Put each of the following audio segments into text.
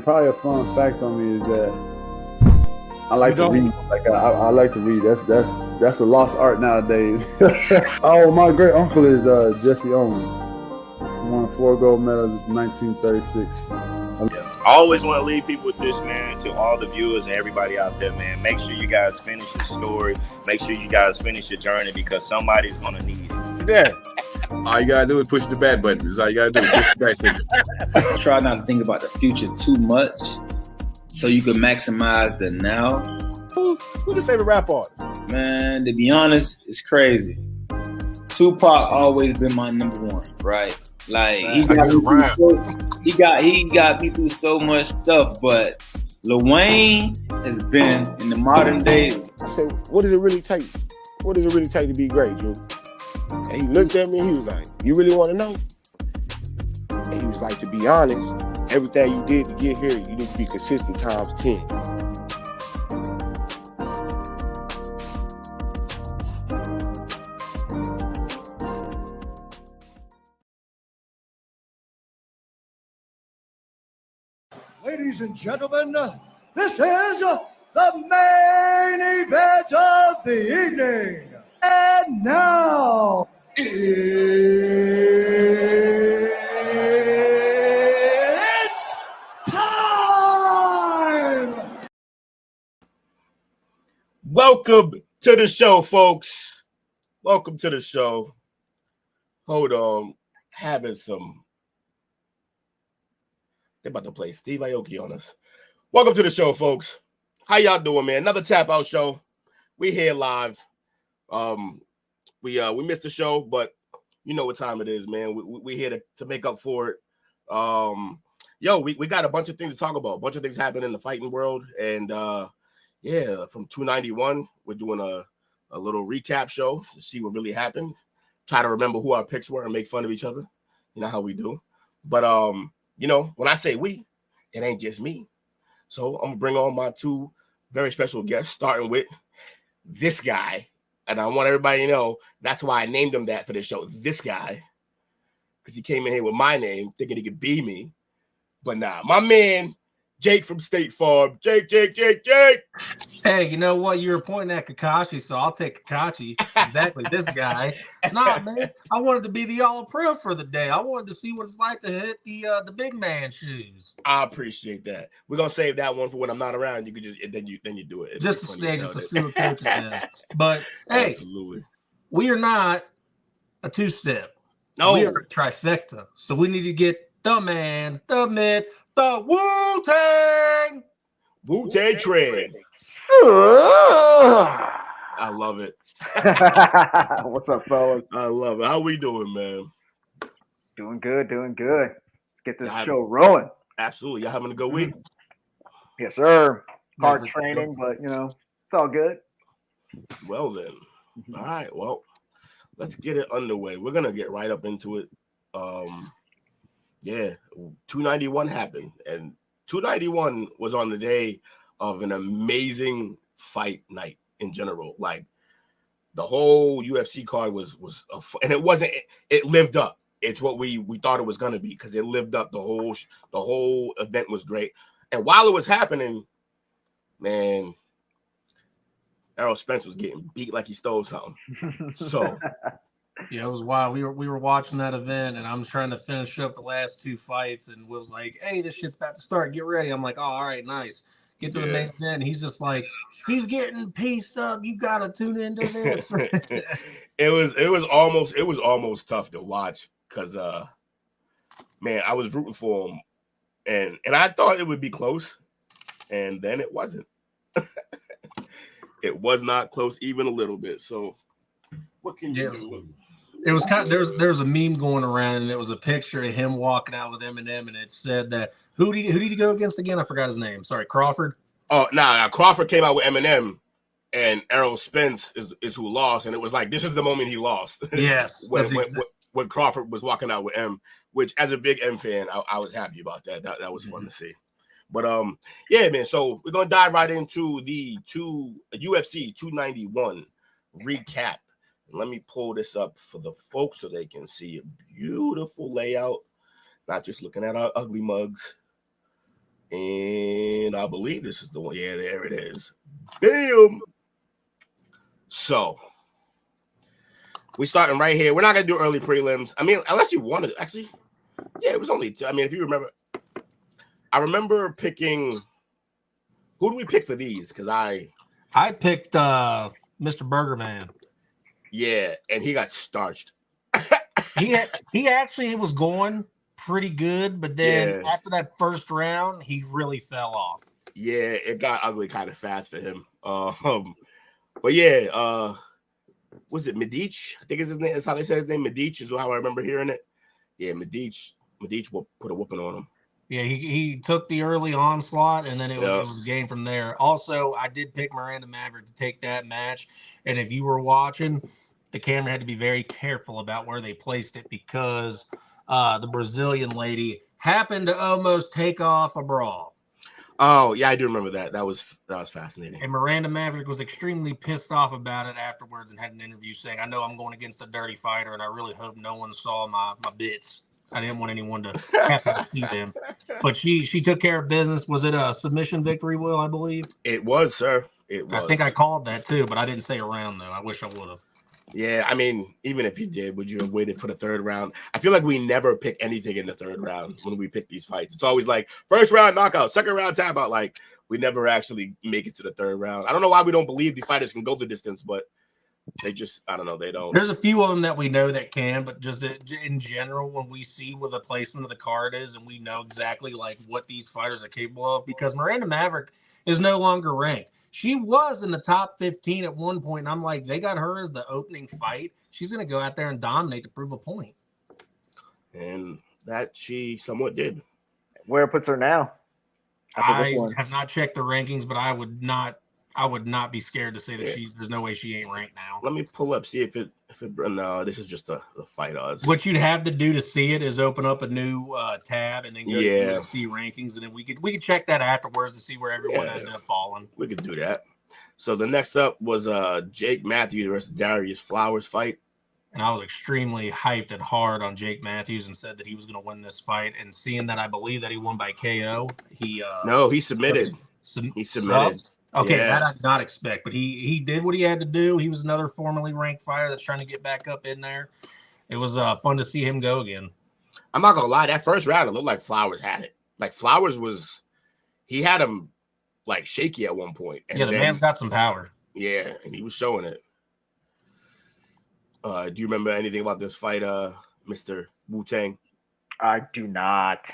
probably a fun fact on me is that I like to read. Like I like to read. That's a lost art nowadays. Oh, my great uncle is Jesse Owens. Won 4 gold medals in 1936. I always want to leave people with this, man, to all the viewers and everybody out there, man. Make sure you guys finish your story. Make sure you guys finish your journey because somebody's going to need it. Yeah. All you got to do is push the bad button. That's all you got to do. Push the back signal. Try not to think about the future too much so you can maximize the now. Who's your favorite rap artist? Man, to be honest, it's crazy. Tupac always been my number one, right? Like he got me through so much stuff, but Lil Wayne has been in the modern day. I said, what does it really take? What does it really take to be great, Drew? And he looked at me and he was like, you really want to know? And he was like, to be honest, everything you did to get here, you need to be consistent times 10. Ladies and gentlemen, this is the main event of the evening. And now, it's time! Welcome to the show, folks. Welcome to the show. Hold on. Having some... They're about to play Steve Aoki on us. Welcome to the show, folks. How y'all doing, man? Another Tap Out show. We here live. We missed the show, but you know what time it is, man. We here to make up for it. We got a bunch of things to talk about. A bunch of things happen in the fighting world, and from 291, we're doing a little recap show to see what really happened. Try to remember who our picks were and make fun of each other. You know how we do. But when I say we, it ain't just me. So I'm gonna bring on my 2 very special guests, starting with this guy. And I want everybody to know that's why I named him that for the show. This guy, because he came in here with my name, thinking he could be me. But nah, my man, Jake from State Farm. Jake. Hey, you know what? You were pointing at Kakashi, so I'll take Kakashi. Exactly, this guy. Nah, man, I wanted to be the all-pro for the day. I wanted to see what it's like to hit the big man shoes. I appreciate that. We're gonna save that one for when I'm not around. You could just then you do it. Just to screw a coach in. But hey, absolutely, we are not a 2-step. No, we are a trifecta. So we need to get the man, the myth, the Wu-Tang trend. I love it. What's up, fellas? I love it. How we doing, man? Doing good. Let's get this show rolling. Absolutely. Y'all having a good week? Yes, sir. Hard training, but it's all good. Well then. All right. Well, let's get it underway. We're gonna get right up into it. 291 happened, and 291 was on the day of an amazing fight night in general. Like the whole UFC card was and it lived up. It's what we thought it was going to be because it lived up. The whole event was great. And while it was happening, man, Errol Spence was getting beat like he stole something. So yeah, it was wild. We were watching that event, and I'm trying to finish up the last 2 fights, and Will's like, "Hey, this shit's about to start. Get ready." I'm like, "Oh, all right, nice." Get to the main event. He's just like, he's getting pieced up. You gotta tune into this. It was almost tough to watch because man, I was rooting for him, and I thought it would be close, and then it wasn't. It was not close even a little bit. So what can you do? It was kind of there's a meme going around, and it was a picture of him walking out with Eminem, and it said that who did he go against again? I forgot his name. Sorry, Crawford. Oh, nah, Crawford came out with Eminem, and Errol Spence is who lost, and it was like this is the moment he lost. Yes, when Crawford was walking out with M, which as a big M fan, I was happy about that. That was fun to see. But yeah, man. So we're gonna dive right into the UFC 291 recap. Let me pull this up for the folks so they can see a beautiful layout, not just looking at our ugly mugs. And I believe this is the one. Yeah, there it is. Bam. So we starting right here. We're not gonna do early prelims. I mean, unless you wanted to. Actually, yeah, it was only two. I mean, if you remember, I remember picking. Who do we pick for these? Because I picked Mr. Burger Man. Yeah, and he got starched. he actually was going pretty good, but then after that first round, he really fell off. Yeah, it got ugly kind of fast for him. But yeah, was it Medici? I think is his name. That's how they say his name. Medici is how I remember hearing it. Yeah, Medici will put a whooping on him. Yeah, he took the early onslaught, and then it was a game from there. Also, I did pick Miranda Maverick to take that match, and if you were watching, the camera had to be very careful about where they placed it because the Brazilian lady happened to almost take off a brawl. Oh, yeah, I do remember that. That was fascinating. And Miranda Maverick was extremely pissed off about it afterwards and had an interview saying, I know I'm going against a dirty fighter, and I really hope no one saw my bits. I didn't want anyone to have to see them. But she took care of business. Was it a submission victory, Will, I believe? It was, sir. It was. I think I called that too, but I didn't say a round, though. I wish I would have. Yeah, I mean, even if you did, would you have waited for the third round? I feel like we never pick anything in the third round when we pick these fights. It's always like first round knockout, second round tap out. Like we never actually make it to the third round. I don't know why we don't believe these fighters can go the distance, but they just, I don't know, they don't. There's a few of them that we know that can, but just in general, when we see what the placement of the card is and we know exactly like what these fighters are capable of, because Miranda Maverick is no longer ranked. She was in the top 15 at one point, and I'm like, they got her as the opening fight. She's going to go out there and dominate to prove a point. And that she somewhat did. Where it puts her now? I have not checked the rankings, but I would not be scared to say that there's no way she ain't ranked now. Let me pull up, see if it no, this is just the fight odds. What you'd have to do to see it is open up a new tab and then go to see rankings, and then we could check that afterwards to see where everyone ended up falling. We could do that. So the next up was Jake Matthews versus Darius Flowers fight. And I was extremely hyped and hard on Jake Matthews and said that he was going to win this fight. And seeing that I believe that he won by KO, he submitted. He submitted. Okay, that I did not expect, but he did what he had to do. He was another formerly ranked fighter that's trying to get back up in there. It was fun to see him go again. I'm not gonna lie, that first round it looked like Flowers had it. Like Flowers he had him like shaky at one point. And the man's got some power. Yeah, and he was showing it. Do you remember anything about this fight, Mr. Wu-Tang? I do not.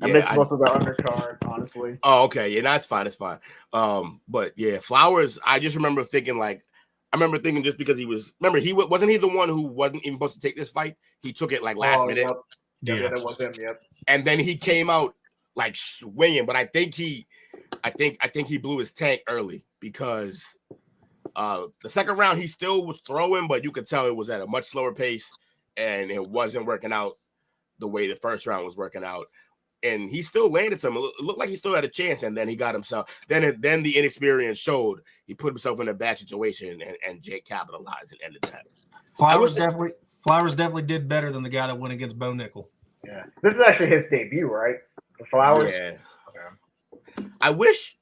I missed most of the undercard, honestly. Oh, okay. Yeah, that's fine. It's fine. But yeah, Flowers, I just remember thinking just because wasn't he the one who wasn't even supposed to take this fight? He took it like last minute. Yep. Yeah, that was him. Yep. And then he came out like swinging, but I think he blew his tank early because the second round he still was throwing, but you could tell it was at a much slower pace and it wasn't working out the way the first round was working out. And he still landed some. It looked like he still had a chance, and then he got himself. Then the inexperience showed. He put himself in a bad situation, and Jake capitalized and ended that. Flowers definitely did better than the guy that went against Bo Nickel. Yeah, this is actually his debut, right? The Flowers. Yeah. Okay. I wish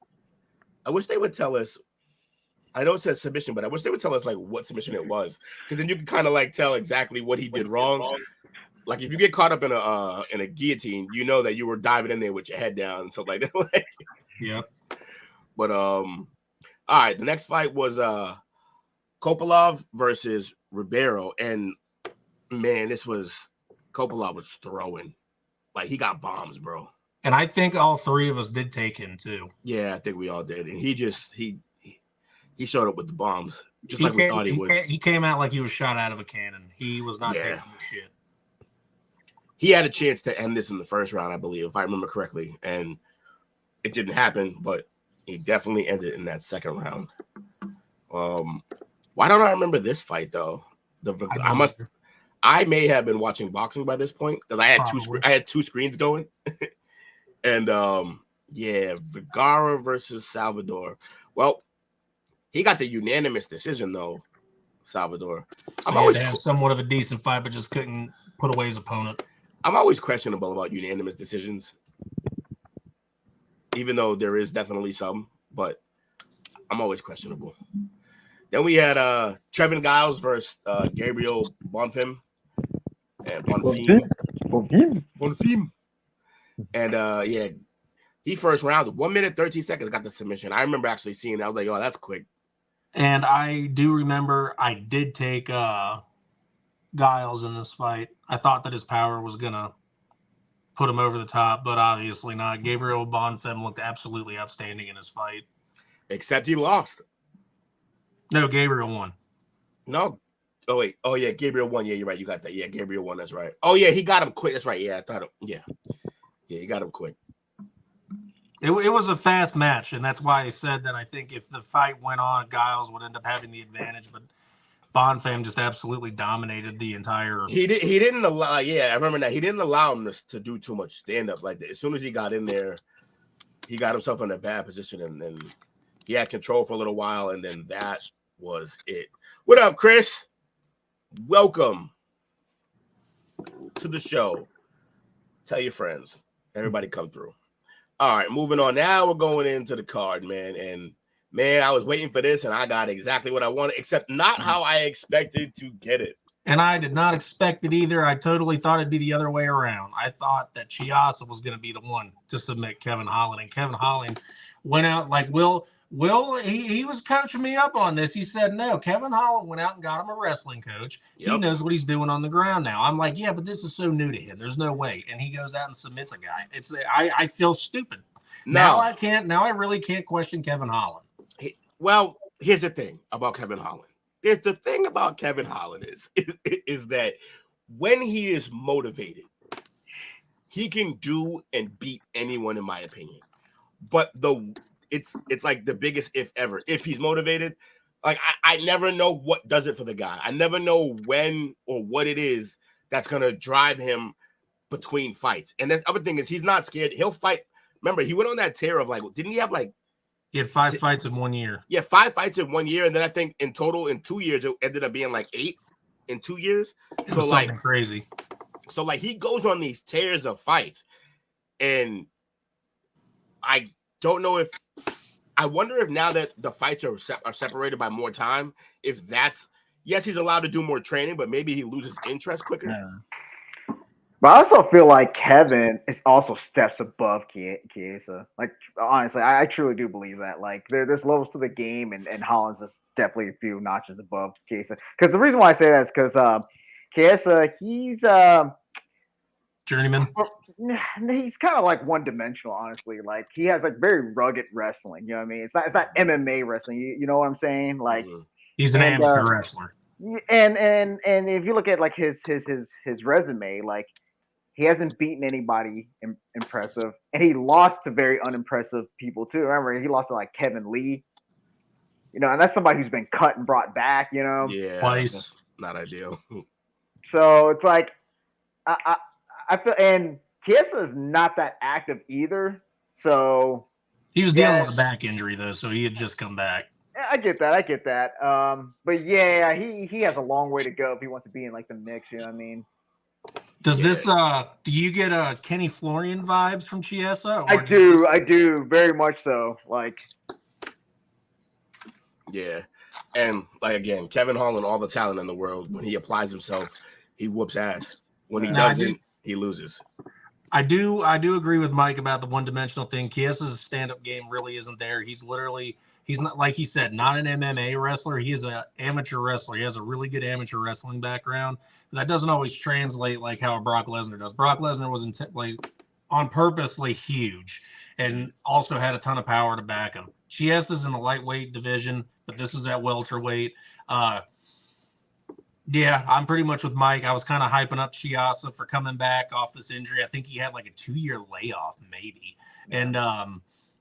they would tell us. I know it says submission, but I wish they would tell us like what submission it was, because then you can kind of like tell exactly what he did wrong. Like if you get caught up in a guillotine, you know that you were diving in there with your head down and stuff like that. Yep. But all right, the next fight was Kopylov versus Ribeiro, and man, Kopylov was throwing, like he got bombs, bro. And I think all three of us did take him too. Yeah, I think we all did, and he showed up with the bombs, just like we thought he would. He came out like he was shot out of a cannon. He was not taking the shit. He had a chance to end this in the first round, I believe, if I remember correctly, and it didn't happen, but he definitely ended in that second round. Why don't I remember this fight though? I may have been watching boxing by this point because I had two screens going, and Vergara versus Salvador. Well, he got the unanimous decision though, Salvador. I'm always somewhat of a decent fight, but just couldn't put away his opponent. I'm always questionable about unanimous decisions. even though there is definitely some, but I'm always questionable. Then we had Trevin Giles versus Gabriel Bonfim. And Bonfim. And yeah, he first round, 1 minute 13 seconds got the submission. I remember actually seeing that. I was like, oh, that's quick. And I do remember I did take Giles in this fight. I thought that his power was gonna put him over the top, but obviously not. Gabriel Bonfim looked absolutely outstanding in his fight. Except he lost. No, Gabriel won. No. Oh, wait. Oh, yeah, Gabriel won. Yeah, you're right. You got that. Yeah, Gabriel won. That's right. Oh, yeah, he got him quick. That's right. Yeah, I thought it. Yeah. Yeah, he got him quick. It was a fast match, and that's why I said that I think if the fight went on, Giles would end up having the advantage, but Bonfim just absolutely dominated the entire. He didn't allow. Yeah, I remember that. He didn't allow him to do too much stand up like that. As soon as he got in there, he got himself in a bad position, and then he had control for a little while, and then that was it. What up, Chris? Welcome to the show. Tell your friends. Everybody come through. All right, moving on. Now we're going into the card, man. And, man, I was waiting for this, and I got exactly what I wanted, except not how I expected to get it. And I did not expect it either. I totally thought it'd be the other way around. I thought that Chiasa was going to be the one to submit Kevin Holland. And Kevin Holland went out like Will, he was coaching me up on this. He said, no, Kevin Holland went out and got him a wrestling coach. Yep. He knows what he's doing on the ground now. I'm like, yeah, but this is so new to him. There's no way. And he goes out and submits a guy. I feel stupid. No. Now I really can't question Kevin Holland. Well, here's the thing about Kevin Holland. The thing about Kevin Holland is that when he is motivated, he can do and beat anyone, in my opinion. But it's like the biggest if ever. If he's motivated, like I never know what does it for the guy. I never know when or what it is that's gonna drive him between fights. And the other thing is he's not scared. He'll fight. Remember, he went on that tear of didn't he have he had 5 fights in 1 year. Yeah, 5 fights in 1 year, and then I think in total in 2 years it ended up being 8 in 2 years. So crazy. So he goes on these tears of fights, and I don't know if I wonder if now that the fights are separated by more time, if that's yes, he's allowed to do more training, but maybe he loses interest quicker. Yeah. But I also feel like Kevin is also steps above Chiesa. Honestly, I truly do believe that. There's levels to the game, and Holland's is definitely a few notches above Chiesa. Because the reason why I say that is because Chiesa, he's journeyman. He's kind of one-dimensional, honestly. He has very rugged wrestling. You know what I mean? It's not MMA wrestling. You know what I'm saying? He's an amateur wrestler. And if you look at his resume, he hasn't beaten anybody impressive, and he lost to very unimpressive people too. Remember, he lost to Kevin Lee, and that's somebody who's been cut and brought back, Yeah, twice. That's not ideal. So it's I feel, and Chiesa is not that active either. So he was dealing with a back injury though, so he had just come back. I get that. But yeah, he has a long way to go if he wants to be in the mix. You know what I mean? Does this do you get Kenny Florian vibes from Chiesa? I do very much so. Yeah, and again, Kevin Holland, all the talent in the world. When he applies himself, he whoops ass. When he doesn't, he loses. I do agree with Mike about the one-dimensional thing. Chiesa's stand-up game really isn't there. He's not, like he said, not an MMA wrestler. He is an amateur wrestler. He has a really good amateur wrestling background. But that doesn't always translate like how a Brock Lesnar does. Brock Lesnar was on purposely huge and also had a ton of power to back him. Chiesa's in the lightweight division, but this was at welterweight. Yeah, I'm pretty much with Mike. I was kind of hyping up Chiesa for coming back off this injury. I think he had a 2-year layoff maybe. And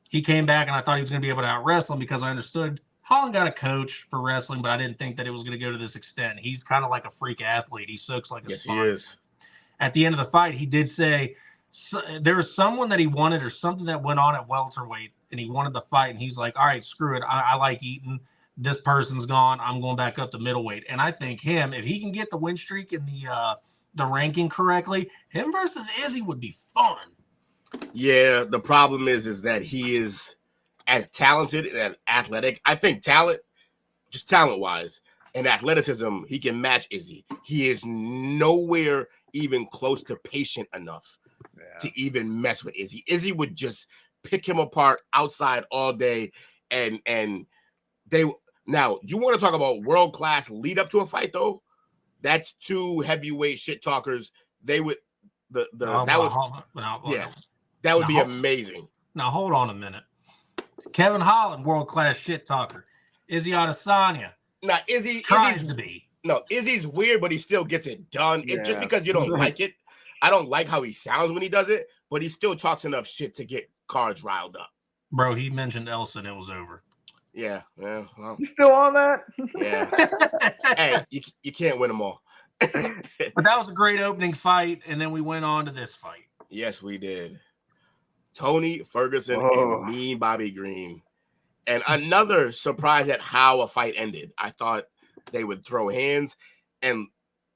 he came back, and I thought he was going to be able to out-wrestle him because I understood Holland got a coach for wrestling, but I didn't think that it was going to go to this extent. He's kind of like a freak athlete. He soaks like a sponge. He is. At the end of the fight, he did say there was someone that he wanted or something that went on at welterweight, and he wanted the fight, and he's like, all right, screw it. I like eating. This person's gone. I'm going back up to middleweight. And I think if he can get the win streak in the ranking correctly, him versus Izzy would be fun. Yeah, the problem is that he is as talented and athletic. I think just talent-wise and athleticism, he can match Izzy. He is nowhere even close to patient enough to even mess with Izzy. Izzy would just pick him apart outside all day, and they. Now, you want to talk about world-class lead up to a fight, though? That's two heavyweight shit talkers. They would that would be amazing. Now hold on a minute. Kevin Holland, world-class shit talker. Izzy Adesanya. Now Izzy's to be. No, Izzy's weird, but he still gets it done. Yeah. Just because you don't like it, I don't like how he sounds when he does it, but he still talks enough shit to get cards riled up. Bro, he mentioned Elsa and it was over. Yeah. Well, you still on that? Yeah. Hey, you can't win them all. But that was a great opening fight, and then we went on to this fight. Yes, we did. Tony Ferguson and Mean Bobby Green. And another surprise at how a fight ended. I thought they would throw hands. And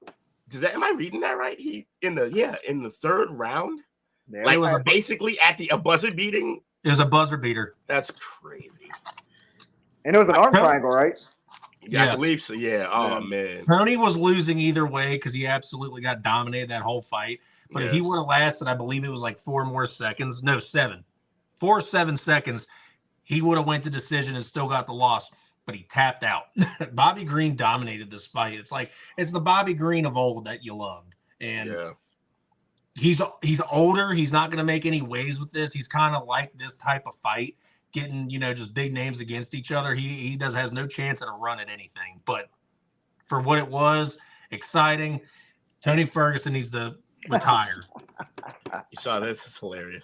am I reading that right? In the third round? Yeah, like, it was basically at a buzzer beating. It was a buzzer beater. That's crazy. And it was an arm triangle, right? Yeah, yes. I believe so. Yeah. Oh, man. Tony was losing either way because he absolutely got dominated that whole fight. But if he would have lasted, I believe it was like 4 more seconds. No, 7. 4 or 7 seconds. He would have went to decision and still got the loss. But he tapped out. Bobby Green dominated this fight. It's the Bobby Green of old that you loved. And he's older. He's not going to make any waves with this. He's kind of like this type of fight. Getting, just big names against each other. He has no chance at a run at anything. But for what it was, exciting. Tony Ferguson needs to retire. You saw this? It's hilarious.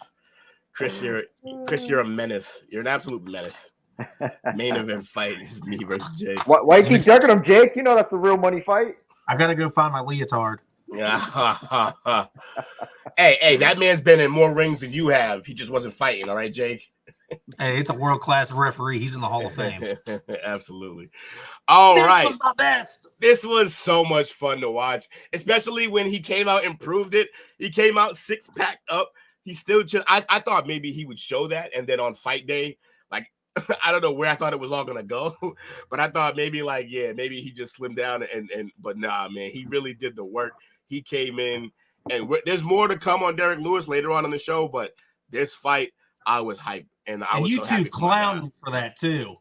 Chris, you're a menace. You're an absolute menace. Main event fight is me versus Jake. Why you keep jerking him, Jake? You know that's a real money fight. I gotta go find my leotard. Yeah. Hey, that man's been in more rings than you have. He just wasn't fighting. All right, Jake. Hey, it's a world-class referee. He's in the Hall of Fame. Absolutely. All right. This was my best. This was so much fun to watch, especially when he came out and proved it. He came out 6-pack up. He still I thought maybe he would show that, and then on fight day, like, I don't know where I thought it was all going to go, but I thought maybe maybe he just slimmed down but nah, man, he really did the work. He came in, and there's more to come on Derek Lewis later on in the show, but this fight, I was hyped. And you so happy two clowned for that too.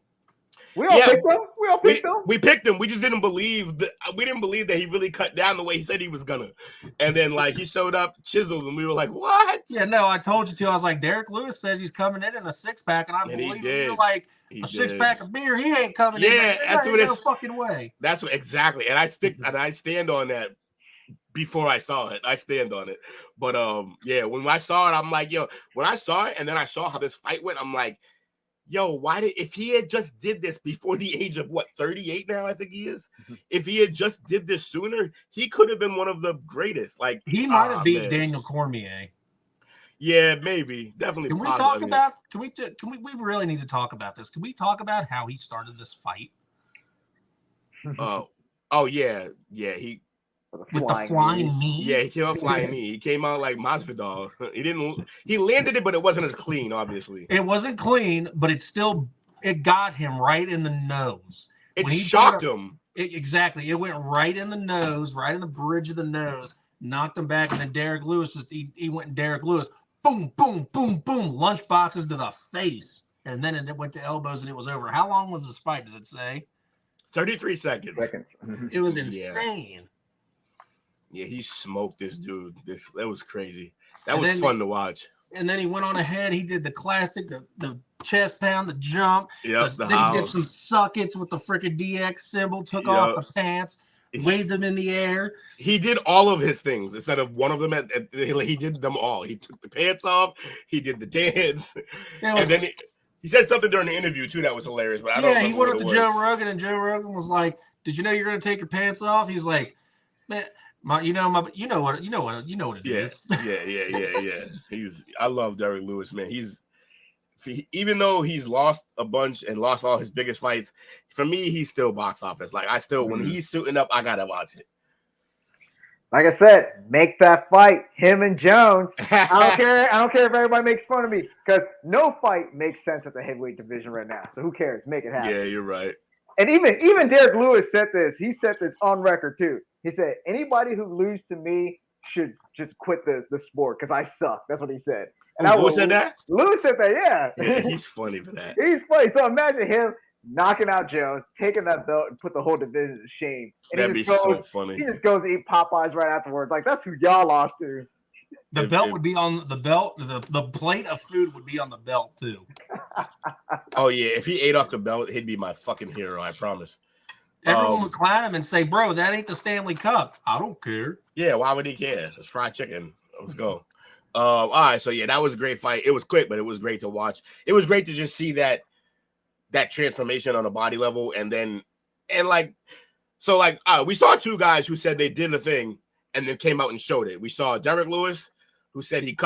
We all picked him. We picked him. We just didn't believe that. We didn't believe that he really cut down the way he said he was gonna. And then he showed up chiseled, and we were like, "What?" Yeah, no, I told you to. I was like, Derek Lewis says he's coming in a 6-pack, and I believe you're like a 6-pack of beer. He ain't coming in. Yeah, that's what it's. No fucking way. That's what exactly. And I stand on that. Before I saw it, I stand on it. But when I saw it, I'm like, when I saw it and then I saw how this fight went, I'm like, if he had just did this before the age of 38 now, I think he is. If he had just did this sooner, he could have been one of the greatest. Like, he might have beat Daniel Cormier. Yeah, maybe. Definitely. Can we talk about we really need to talk about this. Can we talk about how he started this fight? Yeah, he with the flying knee. Yeah, he came out flying knee. He came out like Masvidal. He landed it, but it wasn't as clean, obviously. It wasn't clean, but it got him right in the nose. It shocked him. Exactly. It went right in the nose, right in the bridge of the nose, knocked him back, and then Derek Lewis he went and Derek Lewis, boom, boom, boom, boom, lunch boxes to the face. And then it went to elbows and it was over. How long was this fight, does it say? 33 seconds. It was insane. Yeah, he smoked this dude. That was crazy. That was fun to watch. And then he went on ahead. He did the classic, the chest pound, the jump. Yep, then he did some suckets with the freaking DX symbol, took off the pants, waved them in the air. He did all of his things instead of one of them. He did them all. He took the pants off. He did the dance. And then he said something during the interview, too, that was hilarious. But I don't know. He went up to Joe Rogan, and Joe Rogan was like, "Did you know you're going to take your pants off?" He's like, "Man, you know what it is." Yeah. I love Derek Lewis, man. Even though he's lost a bunch and lost all his biggest fights, for me, he's still box office. Like, when he's suiting up, I gotta watch it. Like I said, make that fight, him and Jones. I don't care. I don't care if everybody makes fun of me because no fight makes sense at the heavyweight division right now. So who cares? Make it happen. Yeah, you're right. And even Derek Lewis said this. He said this on record too. He said anybody who loses to me should just quit the sport because I suck. That's what he said. And Lewis said that? Lewis said that. Yeah, he's funny for that. He's funny. So imagine him knocking out Jones, taking that belt, and put the whole division to shame. And That'd be so funny. He just goes to eat Popeyes right afterwards. Like that's who y'all lost to. The belt would be on the belt. The plate of food would be on the belt too. Oh yeah, if he ate off the belt, he'd be my fucking hero. I promise. Everyone would clown him and say, "Bro, that ain't the Stanley Cup." I don't care. Yeah, why would he care? It's fried chicken. Let's go. All right, so yeah, that was a great fight. It was quick, but it was great to watch. It was great to just see that transformation on a body level, we saw two guys who said they did a thing and then came out and showed it. We saw Derek Lewis, who said he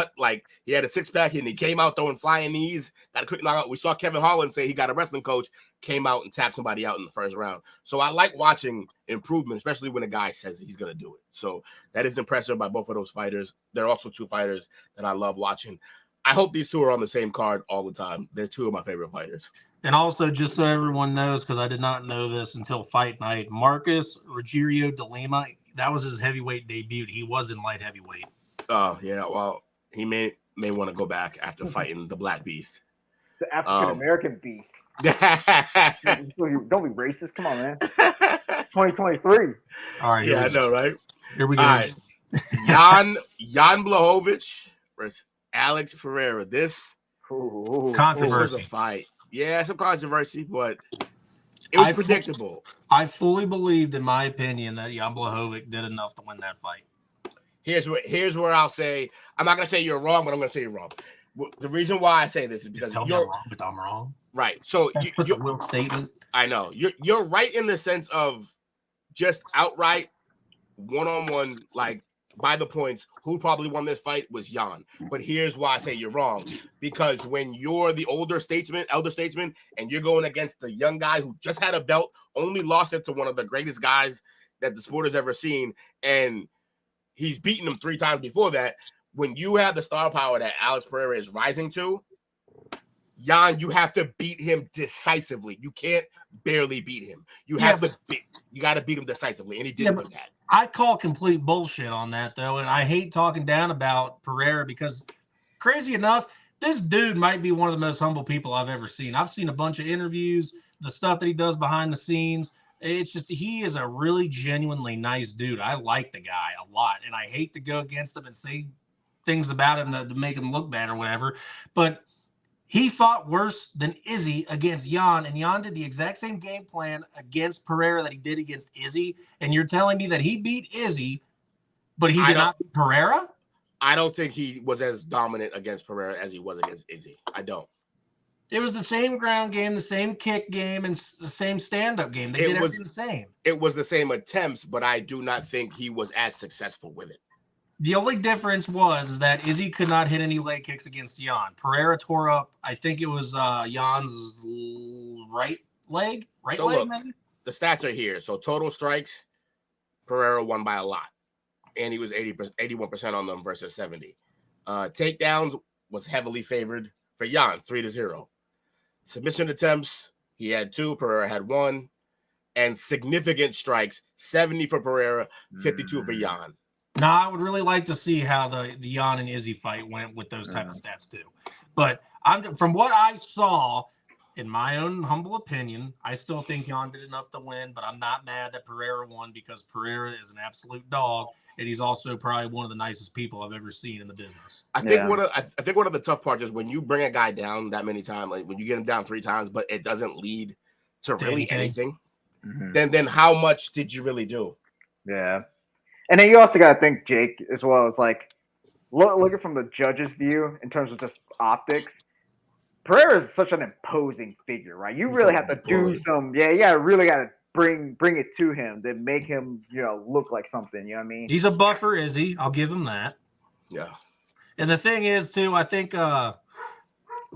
had a six-pack and he came out throwing flying knees, got a quick knockout. We saw Kevin Holland say he got a wrestling coach, came out and tapped somebody out in the first round. So I like watching improvement, especially when a guy says he's going to do it. So that is impressive by both of those fighters. They're also two fighters that I love watching. I hope these two are on the same card all the time. They're two of my favorite fighters. And also, just so everyone knows, because I did not know this until fight night, Marcus Rogerio de Lima, that was his heavyweight debut. He was in light heavyweight. Oh, yeah. Well, he may want to go back after fighting the Black Beast. The African-American beast. Don't be racist. Come on, man. 2023. All right. Yeah, I know, right? Here we go. All right. Jan Blachowicz versus Alex Pereira. This was a fight. Yeah, some controversy, but it was predictable. I fully believed, in my opinion, that Jan Blachowicz did enough to win that fight. Here's where I'll say, I'm not going to say you're wrong, but I'm going to say you're wrong. The reason why I say this is because you're wrong, but I'm wrong. Right. So you're a real statement. I know. You're right in the sense of just outright one-on-one, like by the points, who probably won this fight was Jan. But here's why I say you're wrong. Because when you're the elder statesman, and you're going against the young guy who just had a belt, only lost it to one of the greatest guys that the sport has ever seen, and he's beaten him 3 times before that, when you have the star power that Alex Pereira is rising to, Jan, you have to beat him decisively. You can't barely beat him. You got to beat him decisively, and he did that. I call complete bullshit on that, though, and I hate talking down about Pereira because, crazy enough, this dude might be one of the most humble people I've ever seen. I've seen a bunch of interviews, the stuff that he does behind the scenes. It's just he is a really genuinely nice dude. I like the guy a lot, and I hate to go against him and say things about him to make him look bad or whatever, but he fought worse than Izzy against Jan, and Jan did the exact same game plan against Pereira that he did against Izzy, and you're telling me that he beat Izzy, but he did not beat Pereira? I don't think he was as dominant against Pereira as he was against Izzy. I don't. It was the same ground game, the same kick game, and the same stand-up game. They did everything the same. It was the same attempts, but I do not think he was as successful with it. The only difference was that Izzy could not hit any leg kicks against Jan. Pereira tore up, I think it was Jan's right leg, maybe? The stats are here. So total strikes, Pereira won by a lot. And he was 81% on them versus 70. Takedowns was heavily favored for Jan, 3-0. Submission attempts, he had 2, Pereira had 1. And significant strikes, 70 for Pereira, 52 for Jan. Now, I would really like to see how the Jan and Izzy fight went with those type of stats too. But from what I saw, in my own humble opinion, I still think Jan did enough to win, but I'm not mad that Pereira won because Pereira is an absolute dog, and he's also probably one of the nicest people I've ever seen in the business. I think one of the tough parts is when you bring a guy down that many times, like when you get him down 3 times, but it doesn't lead to really anything. Then how much did you really do? Yeah. And then you also got to think, Jake, as well as like looking from the judge's view in terms of just optics. Pereira is such an imposing figure, right? You really have to do some, you really got to bring it to him to make him, look like something. You know what I mean? He's a buffer, is he? I'll give him that. Yeah. And the thing is, too, I think I'm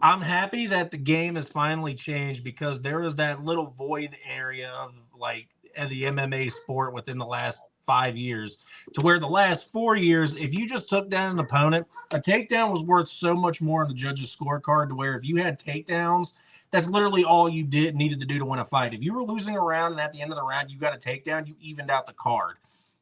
happy that the game has finally changed because there was that little void area of like the MMA sport within the last 5 years, to where the last 4 years, if you just took down an opponent, a takedown was worth so much more on the judges' scorecard, to where if you had takedowns, that's literally all you needed to do to win a fight. If you were losing a round and at the end of the round you got a takedown, you evened out the card.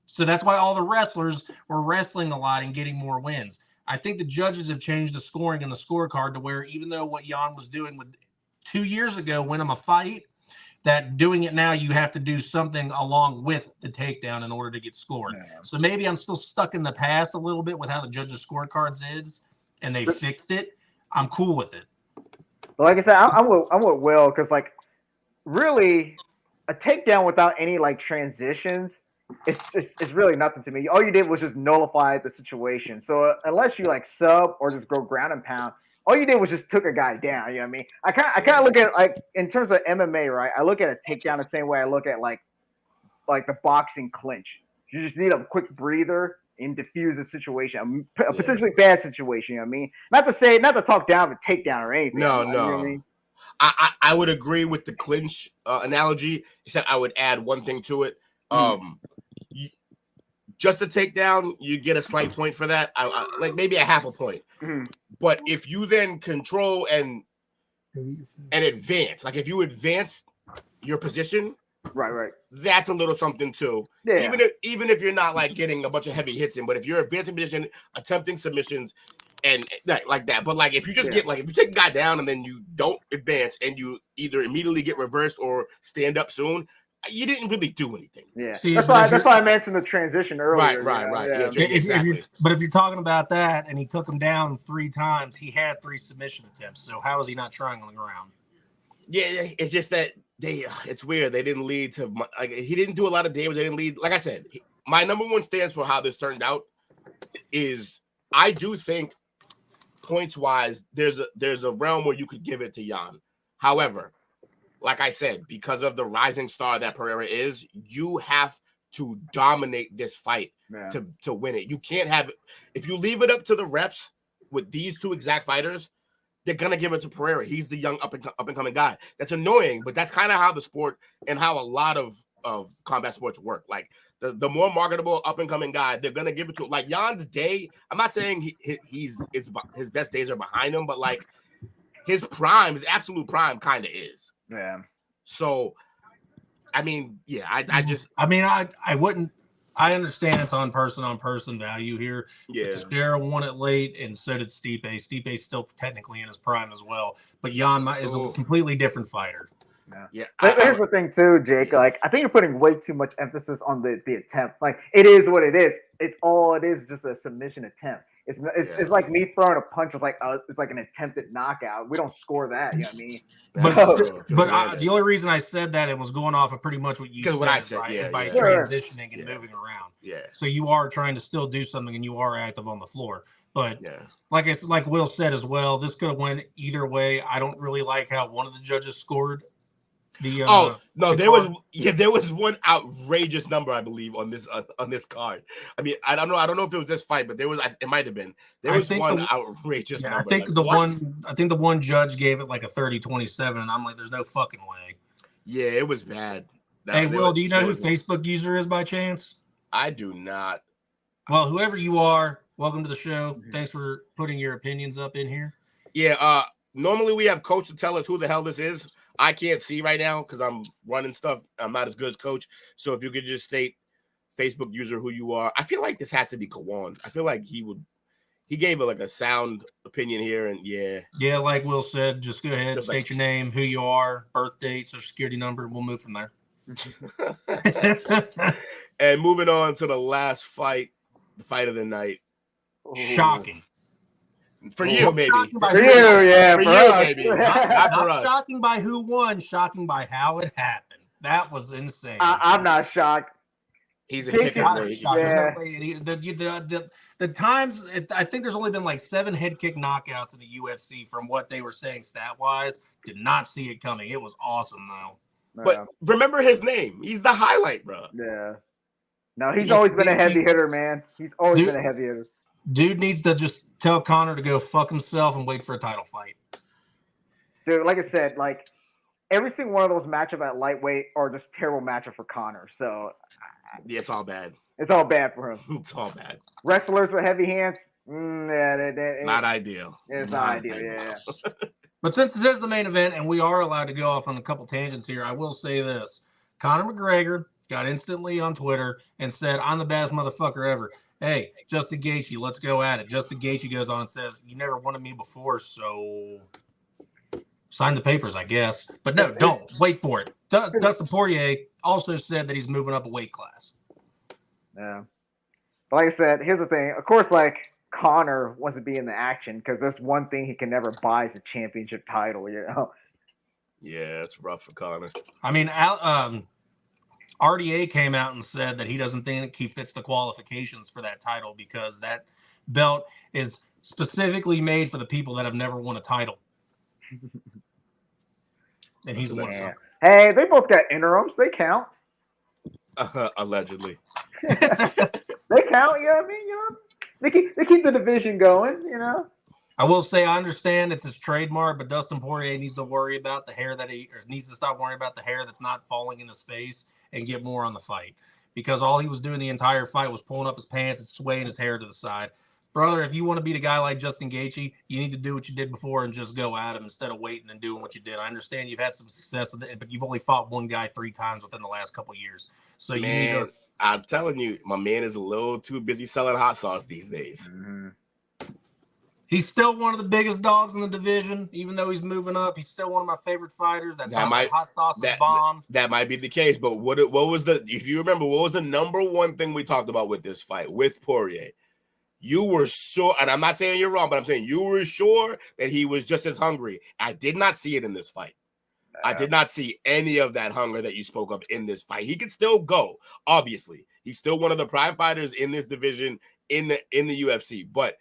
So that's why all the wrestlers were wrestling a lot and getting more wins. I think the judges have changed the scoring and the scorecard to where, even though what Jan was doing with 2 years ago win him a fight, that doing it now, you have to do something along with the takedown in order to get scored. Yeah. So maybe I'm still stuck in the past a little bit with how the judges' scorecards is, and they fixed it. I'm cool with it. Like I said, I'm with Will, because like really a takedown without any like transitions, it's really nothing to me. All you did was just nullify the situation. So unless you like sub or just go ground and pound, all you did was just took a guy down. You know what I mean? I kind of look at like in terms of MMA, right? I look at a takedown the same way I look at like the boxing clinch. You just need a quick breather and diffuse the situation, a potentially bad situation. You know what I mean? Not to talk down the takedown or anything. No. You know what I mean? I would agree with the clinch analogy, except I would add one thing to it. Just a takedown, you get a slight point for that. I like maybe a half a point. But if you then control and advance, like if you advance your position, right, that's a little something too. Yeah. Even if you're not like getting a bunch of heavy hits in, but if you're advancing position, attempting submissions, and like that. But like if you just get like if you take a guy down and then you don't advance and you either immediately get reversed or stand up soon, you didn't really do anything. Yeah, see, that's why I mentioned the transition earlier. Right. Yeah. Exactly. But if you're talking about that, and he took him down 3 times, he had 3 submission attempts. So how is he not trying on the ground? Yeah, it's just that it's weird. They didn't lead to like he didn't do a lot of damage. They didn't lead. Like I said, my number one stance for how this turned out is I do think points wise, there's a realm where you could give it to Jan. However, like I said, because of the rising star that Pereira is, you have to dominate this fight to win it. You can't have it. If you leave it up to the refs with these two exact fighters, they're going to give it to Pereira. He's the young up and coming guy. That's annoying, but that's kind of how the sport and how a lot of combat sports work. Like the more marketable up and coming guy, they're going to give it to like Jan's day. I'm not saying his best days are behind him, but like his prime, his absolute prime kind of is. Yeah. So, I mean, yeah, I wouldn't. I understand it's on person value here. Yeah. Teixeira won it late, and so did Stipe. Stipe's still technically in his prime as well, but Jan is a completely different fighter. Yeah. Here's the thing too, Jake. Like, I think you're putting way too much emphasis on the attempt. Like, it is what it is. It's all it is, just a submission attempt. It's like me throwing a punch. It's like an attempted knockout. We don't score that. You know what I mean? But the only reason I said that, it was going off of pretty much what you said, what I said, right? is by transitioning and moving around. Yeah. So you are trying to still do something, and you are active on the floor. But like Will said as well, this could have went either way. I don't really like how one of the judges scored. There was one outrageous number, I believe, on this card. I mean, I don't know if it was this fight, but it might have been. There was one outrageous number. I think the one judge gave it like a 30-27, and I'm like, there's no fucking way. Yeah, it was bad. Hey, Will, do you know who Facebook user is by chance? I do not. Well, whoever you are, welcome to the show. Thanks for putting your opinions up in here. Yeah, normally we have Coach to tell us who the hell this is. I can't see right now because I'm running stuff. I'm not as good as Coach. So if you could just state Facebook user who you are. I feel like this has to be Kawan. I feel like he gave a sound opinion here, and yeah, like Will said, just go ahead, state your name, who you are, birth date, social security number. We'll move from there. And moving on to the last fight, the fight of the night. Shocking. For you, maybe. For you, maybe. Not for us. Shocking by who won, shocking by how it happened. That was insane. I'm not shocked. He's a kicker. Yeah. The times, I think there's only been like 7 head kick knockouts in the UFC from what they were saying stat-wise. Did not see it coming. It was awesome, though. But remember his name. He's the highlight, bro. Yeah. No, he's always been a heavy hitter, man. He's always been a heavy hitter. Dude needs to just tell Conor to go fuck himself and wait for a title fight. Dude, like I said, like every single one of those matchups at lightweight are just terrible matchups for Conor. So yeah, it's all bad. It's all bad for him. It's all bad. Wrestlers with heavy hands, Not ideal. It's not ideal. Yeah. But since this is the main event and we are allowed to go off on a couple tangents here, I will say this. Conor McGregor got instantly on Twitter and said, I'm the best motherfucker ever. Hey, Justin Gaethje, let's go at it. Justin Gaethje goes on and says, you never wanted me before, so sign the papers, I guess. But no, don't. Wait for it. Dustin Poirier also said that he's moving up a weight class. Yeah. But like I said, here's the thing. Of course, like, Conor wants to be in the action because there's one thing he can never buy is a championship title, you know? Yeah, it's rough for Conor. I mean, RDA came out and said that he doesn't think he fits the qualifications for that title because that belt is specifically made for the people that have never won a title. And he's won some. Hey, they both got interims. They count. Allegedly. They count, you know what I mean? You know? They keep the division going, you know? I will say I understand it's his trademark, but Dustin Poirier needs to worry about the hair needs to stop worrying about the hair that's not falling in his face and get more on the fight. Because all he was doing the entire fight was pulling up his pants and swaying his hair to the side. Brother, if you want to beat a guy like Justin Gaethje, you need to do what you did before and just go at him instead of waiting and doing what you did. I understand you've had some success with it, but you've only fought one guy 3 times within the last couple of years. So you need to. I'm telling you, my man is a little too busy selling hot sauce these days. Mm-hmm. He's still one of the biggest dogs in the division, even though he's moving up. He's still one of my favorite fighters. Hot sauce is bomb. That might be the case, but what was if you remember, what was the number one thing we talked about with this fight with Poirier? You were sure, and I'm not saying you're wrong, but I'm saying you were sure that he was just as hungry. I did not see it in this fight. I did not see any of that hunger that you spoke of in this fight. He could still go, obviously. He's still one of the prime fighters in this division in the UFC, but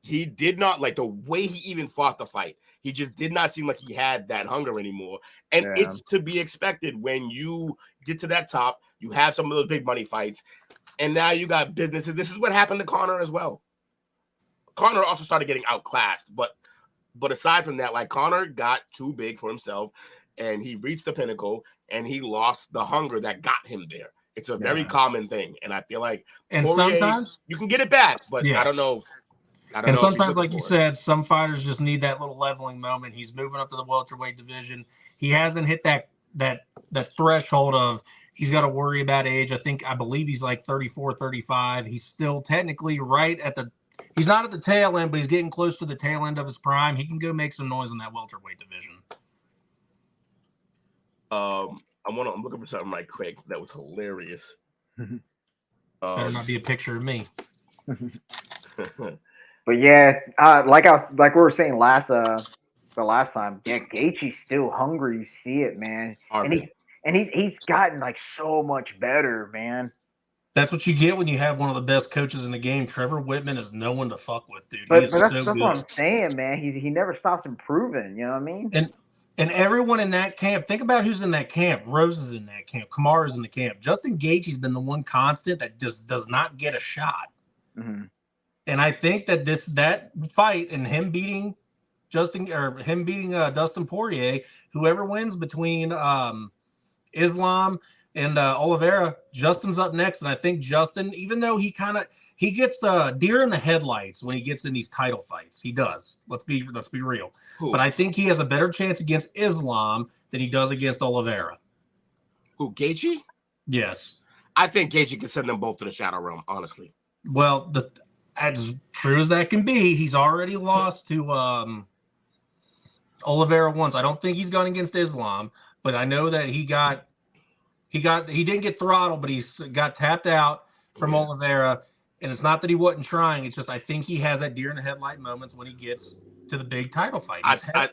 he did not, like, the way he even fought the fight, he just did not seem like he had that hunger anymore. And it's to be expected when you get to that top, you have some of those big money fights, and now you got businesses. This is what happened to Conor as well. Conor also started getting outclassed, but aside from that, like, Conor got too big for himself, and he reached the pinnacle, and he lost the hunger that got him there. It's a very common thing, and I feel like Poirier, sometimes you can get it back, but I don't know. And sometimes, like you said, some fighters just need that little leveling moment. He's moving up to the welterweight division. He hasn't hit that threshold of he's got to worry about age. I believe he's like 34, 35. He's still technically right at the – he's not at the tail end, but he's getting close to the tail end of his prime. He can go make some noise in that welterweight division. I'm looking for something right quick that was hilarious. Better not be a picture of me. But yeah, like we were saying the last time, yeah, Gaethje's still hungry. You see it, man. And he's gotten like so much better, man. That's what you get when you have one of the best coaches in the game. Trevor Whitman is no one to fuck with, dude. But that's what I'm saying, man. He never stops improving. You know what I mean? And everyone in that camp, think about who's in that camp. Rose is in that camp. Kamaru's in the camp. Justin Gaethje's been the one constant that just does not get a shot. Mm-hmm. And I think that that fight and him beating Dustin Poirier, whoever wins between Islam and Oliveira, Justin's up next. And I think Justin, even though he gets deer in the headlights when he gets in these title fights, he does. Let's be real. Who? But I think he has a better chance against Islam than he does against Oliveira. Who, Gaethje? Yes. I think Gaethje can send them both to the Shadow Realm, honestly. Well, as true as that can be, he's already lost to Oliveira once. I don't think he's gone against Islam, but I know that he didn't get throttled, but he got tapped out from Oliveira. And it's not that he wasn't trying. It's just I think he has that deer in the headlight moments when he gets to the big title fight. He's had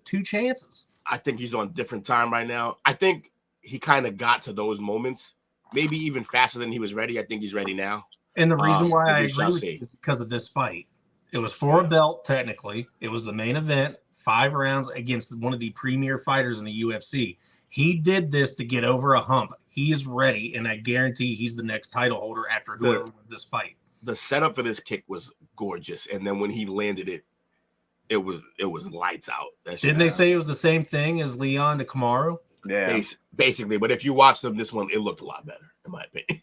2 chances. I think he's on different time right now. I think he kind of got to those moments, maybe even faster than he was ready. I think he's ready now. And the reason why I agree with you is because of this fight. It was for a belt, technically. It was the main event, 5 rounds against one of the premier fighters in the UFC. He did this to get over a hump. He is ready, and I guarantee he's the next title holder after whoever wins this fight. The setup for this kick was gorgeous, and then when he landed it, it was lights out. Didn't they say it was the same thing as Leon to Kamaru? Yeah, basically. But if you watch them, this one it looked a lot better, in my opinion.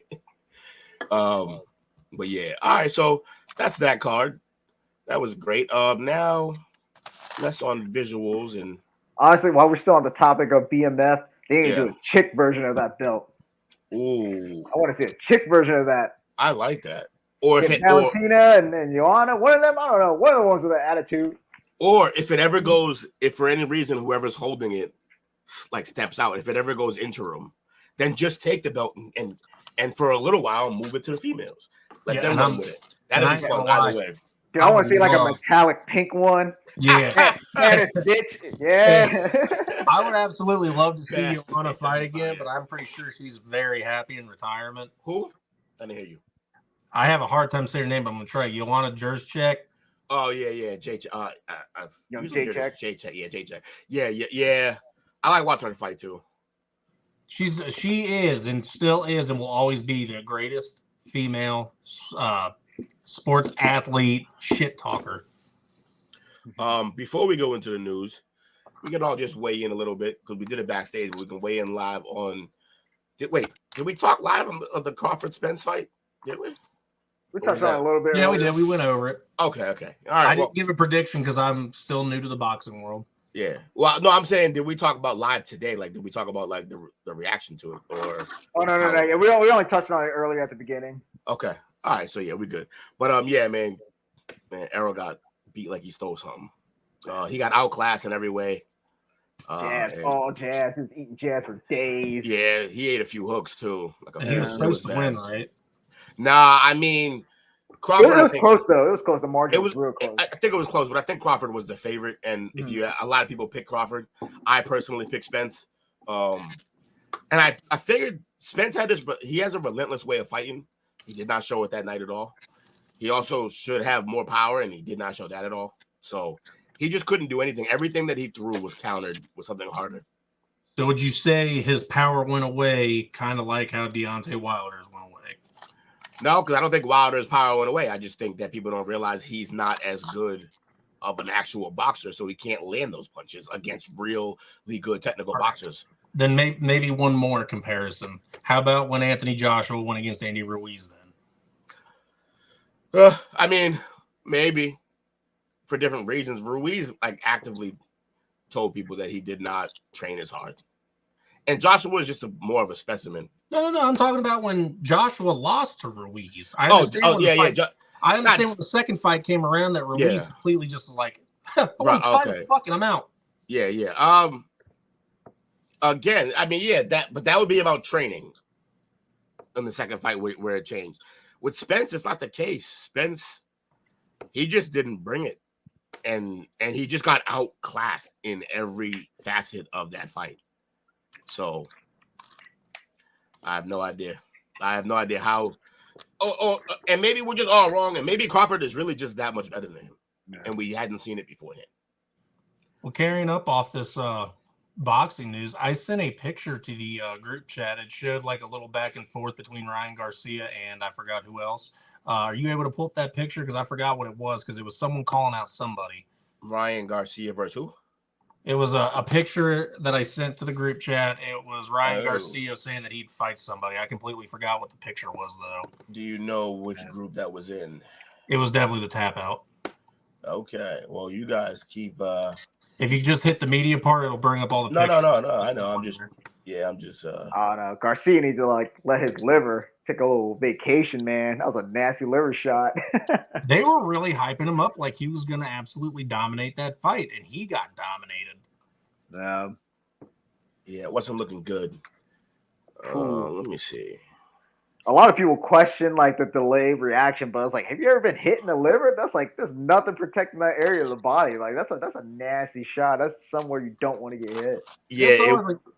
But yeah, all right. So that's that card. That was great. Now let's on visuals and Honestly, while we're still on the topic of BMF, they need to do Yeah. a chick version of that belt. ooh, I want to see a chick version of that. I like that. Or if Get it Valentina and Joanna, one of them, I don't know, one of the ones with that attitude. or if it ever goes, if for any reason whoever's holding it like steps out, if it ever goes interim, then just take the belt and for a little while move it to the females. Let them run with it. That'd be fun either way. Dude, I want to see like a metallic pink one. Yeah. Spanish bitch. Yeah. I would absolutely love to see Joanna fight again, but I'm pretty sure she's very happy in retirement. Who? I didn't hear you. I have a hard time saying her name, but I'm going to try. Joanna Jurczyk. Oh, yeah. J-Check. J-Check. Yeah, J-Check. Yeah. I like watching her fight, too. She is and still is and will always be the greatest female sports athlete shit talker. Before we go into the news, we can all just weigh in a little bit because we did it backstage. But we can weigh in live on. Did we talk live on the Crawford Spence fight? Did we? We touched on it a little bit. Yeah, we did. We went over it. Okay. All right. I didn't give a prediction because I'm still new to the boxing world. Yeah. Well, no, I'm saying, did we talk about live today? Like, did we talk about like the reaction to it or? Oh no. Yeah, we only touched on it earlier at the beginning. Okay. All right. So yeah, we good. But yeah, man, Errol got beat like he stole something. He got outclassed in every way. Jazz. He was eating jazz for days. Yeah, he ate a few hooks too. He was supposed to win, right? Nah, I mean, Crawford. It was close though. It was close. The margin was real close. I think it was close, but I think Crawford was the favorite. And if a lot of people pick Crawford, I personally pick Spence. And I figured Spence had this, but he has a relentless way of fighting. He did not show it that night at all. He also should have more power, and he did not show that at all. So he just couldn't do anything. Everything that he threw was countered with something harder. So would you say his power went away, kind of like how Deontay Wilder's went away? No, because I don't think Wilder's power went away. I just think that people don't realize he's not as good of an actual boxer, so he can't land those punches against really good technical boxers. Then maybe one more comparison. How about when Anthony Joshua went against Andy Ruiz then? I mean, maybe for different reasons. Ruiz like actively told people that he did not train as hard. And Joshua was just more of a specimen. No. I'm talking about when Joshua lost to Ruiz. I understand when the second fight came around that Ruiz completely just was like, fucking, I'm out. Yeah. Again, I mean, but that would be about training in the second fight where it changed. With Spence, it's not the case. Spence, he just didn't bring it. And he just got outclassed in every facet of that fight. So I have no idea. How. And maybe we're just all wrong. And maybe Crawford is really just that much better than him. Yeah. And we hadn't seen it beforehand. Well, carrying up off this boxing news, I sent a picture to the group chat. It showed like a little back and forth between Ryan Garcia and I forgot who else. Are you able to pull up that picture? Because I forgot what it was, because it was someone calling out somebody. Ryan Garcia versus who? It was a picture that I sent to the group chat. It was Ryan Garcia saying that he'd fight somebody. I completely forgot what the picture was, though. Do you know which group that was in? It was definitely the tap out. Okay. Well, you guys keep... If you just hit the media part, it'll bring up all the pictures. No. I know. I'm just... Oh, no. Garcia needs to, let his liver take a little vacation, man. That was a nasty liver shot. They were really hyping him up like he was going to absolutely dominate that fight, and he got dominated. Yeah, it wasn't looking good. Let me see. A lot of people question the delayed reaction, but it's like, have you ever been hit in the liver? That's there's nothing protecting that area of the body. That's a nasty shot. That's somewhere you don't want to get hit. Yeah,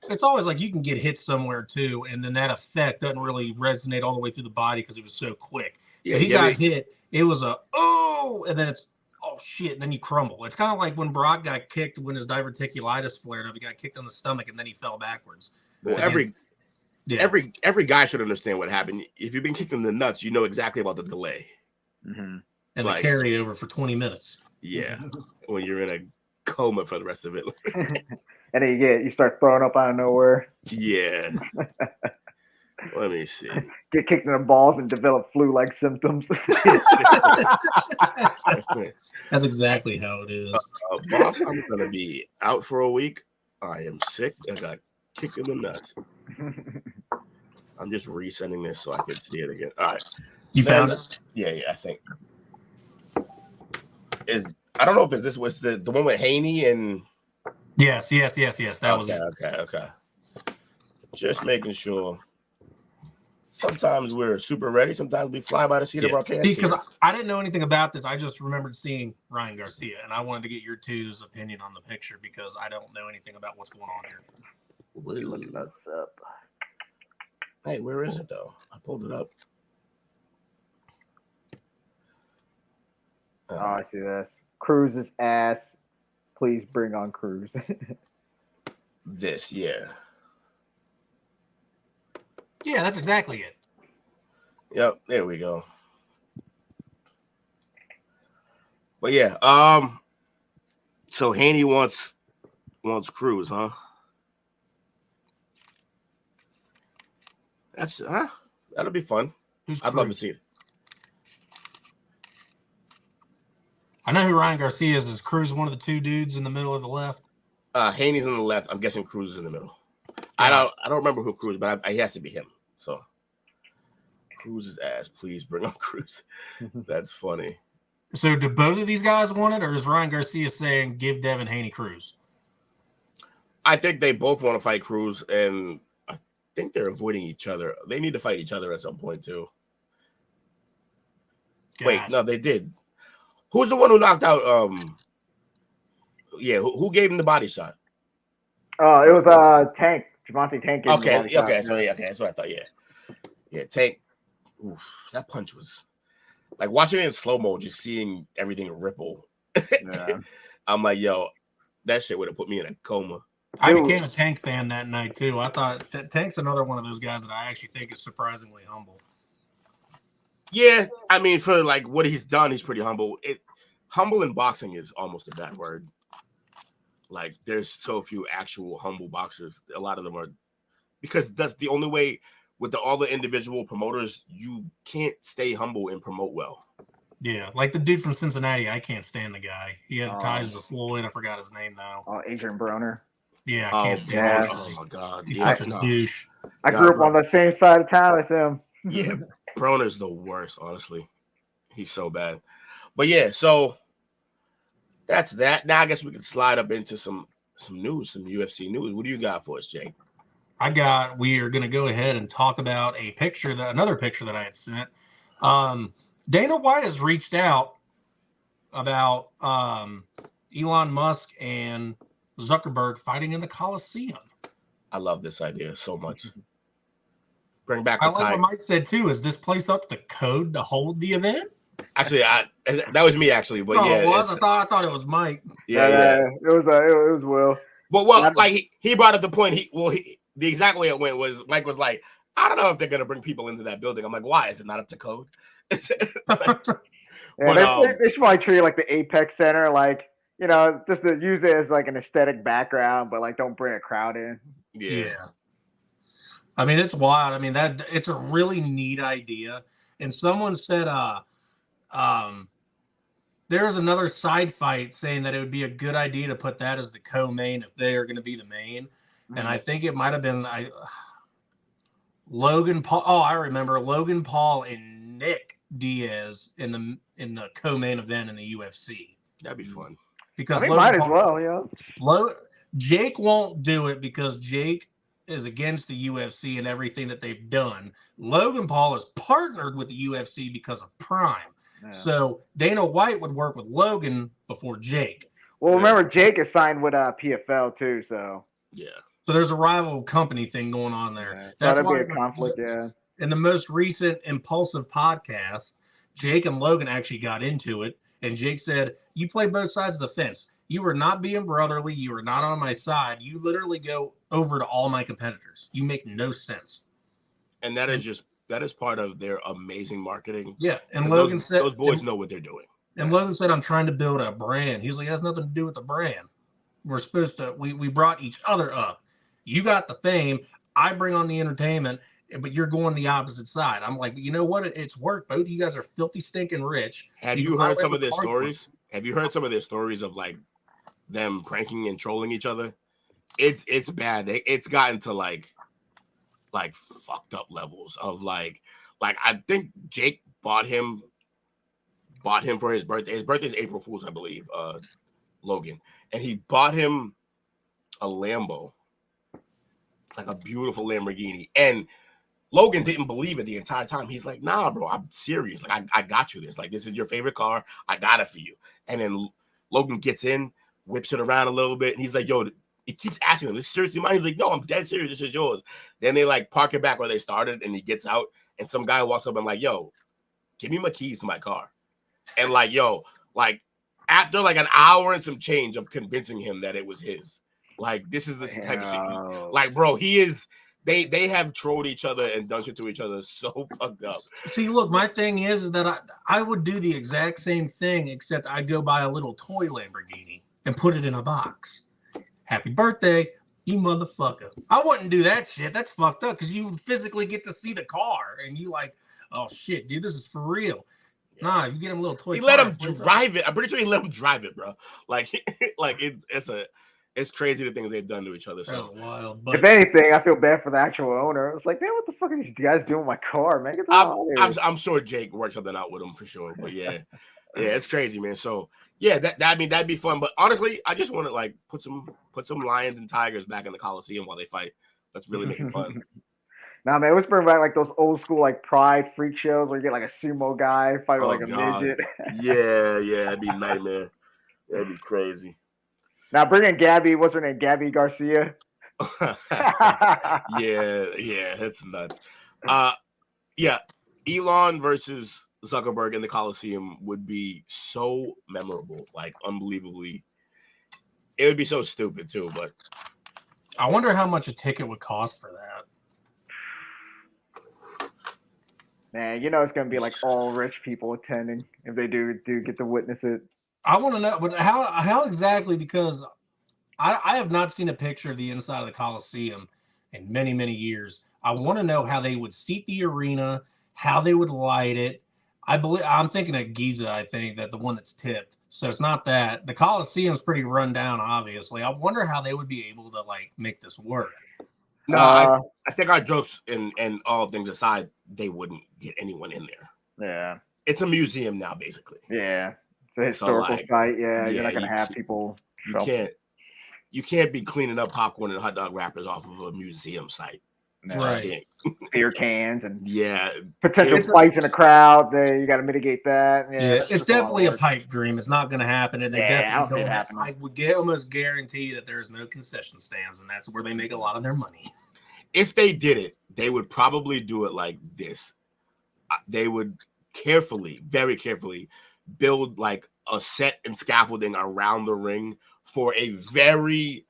it's always like you can get hit somewhere too, and then that effect doesn't really resonate all the way through the body because it was so quick. So he got hit. It was and then it's shit, and then you crumble. It's kind of like when Brock got kicked when his diverticulitis flared up. He got kicked on the stomach, and then he fell backwards. Well, every guy should understand what happened. If you've been kicked in the nuts, you know exactly about the delay. Mm-hmm. And the carryover for 20 minutes. Yeah, when you're in a coma for the rest of it. And then you start throwing up out of nowhere. Yeah. Let me see. Get kicked in the balls and develop flu-like symptoms. That's exactly how it is. Boss, I'm gonna be out for a week. I am sick. I got kicked in the nuts. I'm just resending this so I can see it again. All right. You found it? Yeah, I think. I don't know if this was the one with Haney and Yes. That was it. Okay. Just making sure. Sometimes we're super ready. Sometimes we fly by the seat of our pants. See, because I didn't know anything about this. I just remembered seeing Ryan Garcia, and I wanted to get your two's opinion on the picture because I don't know anything about what's going on here. Looking us up. Hey, where is it though? I pulled it up. Oh, I see this. Cruz's ass. Please bring on Cruz. This, yeah. Yeah, that's exactly it. Yep, there we go. But yeah, so Haney wants Cruz, huh? That'll be fun. I'd love to see it. I know who Ryan Garcia is. Is Cruz one of the two dudes in the middle of the left? Haney's on the left. I'm guessing Cruz is in the middle. I don't remember who Cruz, but he has to be him. So Cruz's ass, please bring on Cruz. That's funny. So do both of these guys want it, or is Ryan Garcia saying give Devin Haney Cruz? I think they both want to fight Cruz, and I think they're avoiding each other. They need to fight each other at some point too. Gosh. Wait, no, they did. Who's the one who knocked out? Who gave him the body shot? Oh, it was Tank. Javante Tank. Okay, that's what I thought. Yeah, Tank. Oof, that punch was like watching it in slow mo, just seeing everything ripple. Yeah. I'm like, yo, that shit would have put me in a coma. I became a Tank fan that night too. I thought Tank's another one of those guys that I actually think is surprisingly humble. Yeah, I mean, for like what he's done, he's pretty humble. Humble in boxing is almost a bad word. Like, there's so few actual humble boxers. A lot of them are, because that's the only way with all the individual promoters, you can't stay humble and promote well. Yeah, like the dude from Cincinnati, I can't stand the guy. He had ties with Floyd. I forgot his name now. Oh, Adrian Broner. Yeah, I can't stand him. Oh my God, he's such a douche. I grew up on the same side of town as him. Yeah, Broner's the worst, honestly. He's so bad. But yeah, so that's that. Now I guess we can slide up into some news, some UFC news. What do you got for us, Jake? We are going to go ahead and talk about another picture that I had sent. Dana White has reached out about Elon Musk and Zuckerberg fighting in the Coliseum. I love this idea so much. Bring back I like what Mike said too. Is this place up to code to hold the event? Actually, that was me actually, but yeah, it was. I thought it was Mike. Yeah. It was Will. Well, like he brought up the point. The exact way it went was Mike was like, I don't know if they're gonna bring people into that building. I'm like, why? Is it not up to code? They should probably treat it like the Apex Center, like, you know, just to use it as like an aesthetic background, but like don't bring a crowd in. Yeah. I mean, it's wild. I mean, it's a really neat idea. And someone said, there's another side fight saying that it would be a good idea to put that as the co-main if they are going to be the main. Mm-hmm. And I think it might have been Logan Paul. Oh, I remember Logan Paul and Nick Diaz in the co-main event in the UFC. That'd be fun. Because might as well, yeah. Jake won't do it because Jake is against the UFC and everything that they've done. Logan Paul is partnered with the UFC because of Prime. Yeah. So Dana White would work with Logan before Jake. Well, remember Jake is signed with PFL too, so yeah. So there's a rival company thing going on there. Yeah. That's why be a conflict. Yeah. In the most recent Impulsive podcast, Jake and Logan actually got into it, and Jake said, "You play both sides of the fence. You are not being brotherly. You are not on my side. You literally go over to all my competitors. You make no sense." And that is part of their amazing marketing. Yeah, and Logan said those boys know what they're doing. And Logan said, "I'm trying to build a brand." He's like, "It has nothing to do with the brand. We're supposed to. We brought each other up. You got the fame. I bring on the entertainment, but you're going the opposite side. I'm like, you know what? It's worked. Both of you guys are filthy, stinking rich. Have you heard some of their stories? Have you heard some of their stories of like them pranking and trolling each other? It's bad. It's gotten to like fucked up levels of like I think Jake bought him for his birthday. His birthday is April Fool's, I believe. Logan, and he bought him a Lambo, like a beautiful Lamborghini, and Logan didn't believe it the entire time. He's like, nah, bro, I'm serious. Like, I got you this. Like, this is your favorite car. I got it for you. And then Logan gets in, whips it around a little bit, and he's like, yo, he keeps asking him, this is seriously mine? He's like, no, I'm dead serious. This is yours. Then they, like, park it back where they started, and he gets out, and some guy walks up and like, yo, give me my keys to my car. And, like, yo, like, after, like, an hour and some change of convincing him that it was his, like, this is the type of shit. Like, bro, he is... They have trolled each other and done shit to each other so fucked up. See, look, my thing is that I would do the exact same thing, except I'd go buy a little toy Lamborghini and put it in a box. Happy birthday, you motherfucker. I wouldn't do that shit. That's fucked up because you physically get to see the car and you like, oh shit, dude, this is for real. Yeah. Nah, you get him a little toy. He let him drive it. I'm pretty sure he let him drive it, bro. Like it's crazy the things they've done to each other. So that's wild. But if anything, I feel bad for the actual owner. It's like, man, what the fuck are these guys doing with my car, man? Get I'm sure Jake worked something out with him for sure. But yeah, it's crazy, man. So yeah, that'd be fun. But honestly, I just want to like put some lions and tigers back in the Coliseum while they fight. Let's really make it fun. Nah, man, it was bring back like those old school like Pride freak shows where you get like a sumo guy fighting like a midget. yeah, it'd be a nightmare. That'd be crazy. Now bring in Gabby. What's her name? Gabby Garcia. yeah, that's nuts. Yeah, Elon versus Zuckerberg in the Coliseum would be so memorable, like unbelievably. It would be so stupid too, but I wonder how much a ticket would cost for that. Man, you know it's gonna be like all rich people attending if they do get to witness it. I want to know, but how exactly? Because I have not seen a picture of the inside of the Coliseum in many, many years. I want to know how they would seat the arena, how they would light it. I'm thinking of Giza. I think that the one that's tipped. So it's not that the Coliseum's pretty run down. Obviously, I wonder how they would be able to like make this work. No, I think our jokes and all things aside, they wouldn't get anyone in there. Yeah, it's a museum now, basically. Yeah. The historical site, you're not gonna have people. You can't be cleaning up popcorn and hot dog wrappers off of a museum site, right? Beer cans and potential fights in a crowd. You got to mitigate that. Yeah, it's definitely a pipe dream. It's not going to happen, and they definitely don't. I would almost guarantee that there's no concession stands, and that's where they make a lot of their money. If they did it, they would probably do it like this. They would very carefully build like a set and scaffolding around the ring for a very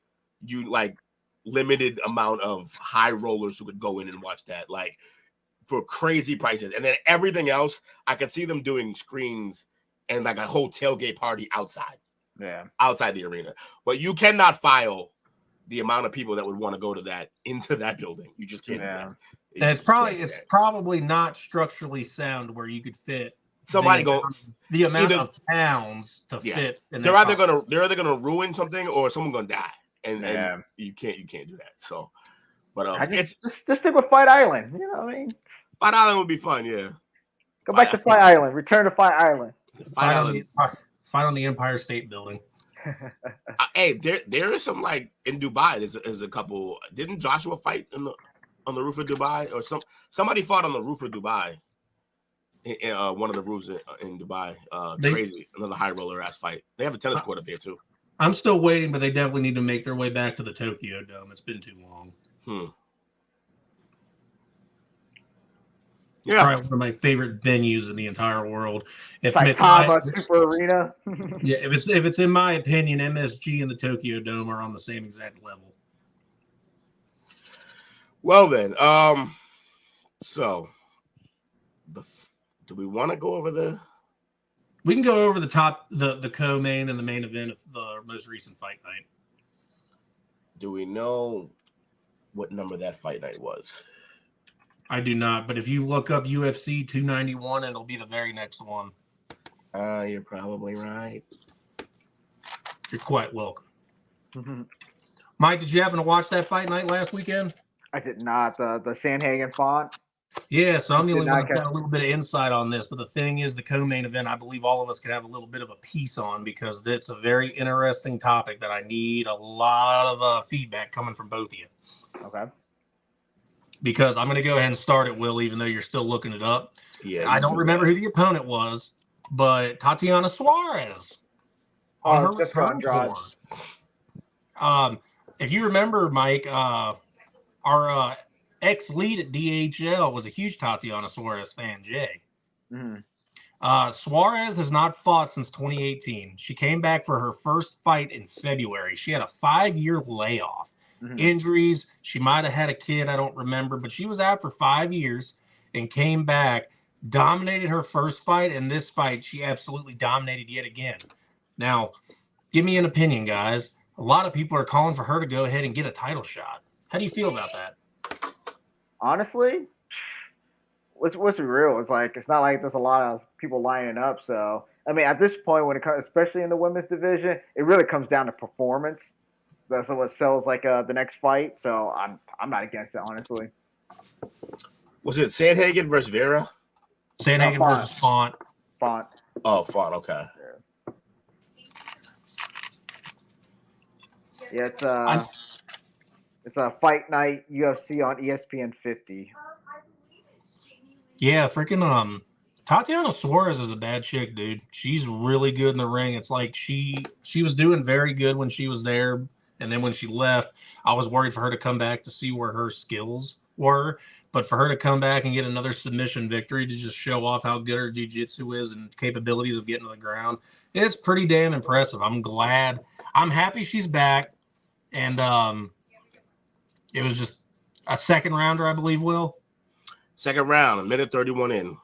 limited amount of high rollers who could go in and watch that, like for crazy prices. And then everything else, I could see them doing screens and like a whole tailgate party outside the arena. But you cannot file the amount of people that would want to go to that into that building. You just can't do that. And it's probably not structurally sound where you could fit the amount of pounds to fit. They're either gonna ruin something or someone's gonna die, and you can't do that. So, but just stick with Fight Island. You know what I mean? Fight Island would be fun. Yeah, go back to Fight Island. Return to Fight Island. Fight on the Empire State Building. Hey, there is some like in Dubai. There's a couple. Didn't Joshua fight on the roof of Dubai, or somebody fought on the roof of Dubai? In one of the roofs in Dubai. Crazy. Another high roller ass fight. They have a tennis court up there too. I'm still waiting, but they definitely need to make their way back to the Tokyo Dome. It's been too long. It's probably one of my favorite venues in the entire world. Super Arena. if it's in my opinion, MSG and the Tokyo Dome are on the same exact level. Well then, so do we want to go over We can go over the top, the co-main and the main event of the most recent fight night. Do we know what number that fight night was? I do not, but if you look up UFC 291, it'll be the very next one. You're probably right. You're quite welcome. Mike, did you happen to watch that fight night last weekend? I did not. The Sandhagen font. Yeah, so I'm the only one not that's got a little bit of insight on this. But the thing is, the co-main event, I believe all of us could have a little bit of a piece on because it's a very interesting topic that I need a lot of feedback coming from both of you. Okay. Because I'm going to go ahead and start it, Will, even though you're still looking it up. Yeah, I don't remember who the opponent was, but Tatiana Suarez on her return tour. If you remember, Mike, our ex-lead at DHL was a huge Tatiana Suarez fan, Jay. Suarez has not fought since 2018. She came back for her first fight in February. She had a 5-year layoff. Injuries. She might have had a kid. I don't remember, but she was out for 5 years and came back, dominated her first fight, and this fight she absolutely dominated yet again. Now, give me an opinion, guys. A lot of people are calling for her to go ahead and get a title shot. How do you feel about that? Honestly, what's real? It's like it's not like there's a lot of people lining up. So I mean, at this point, when it comes, especially in the women's division, it really comes down to performance. That's what sells like the next fight. So I'm not against it, honestly. Was it Sandhagen versus Vera? Sandhagen versus Font. Font. Oh, Font. Okay. Yeah, it's a fight night UFC on ESPN 50. Yeah, freaking Tatiana Suarez is a bad chick, dude. She's really good in the ring. It's like she was doing very good when she was there, and then when she left, I was worried for her to come back to see where her skills were. But for her to come back and get another submission victory to just show off how good her jiu-jitsu is and capabilities of getting to the ground, it's pretty damn impressive. I'm glad. I'm happy she's back. And it was just a second rounder, I believe, Will. Second round, a minute 31 in.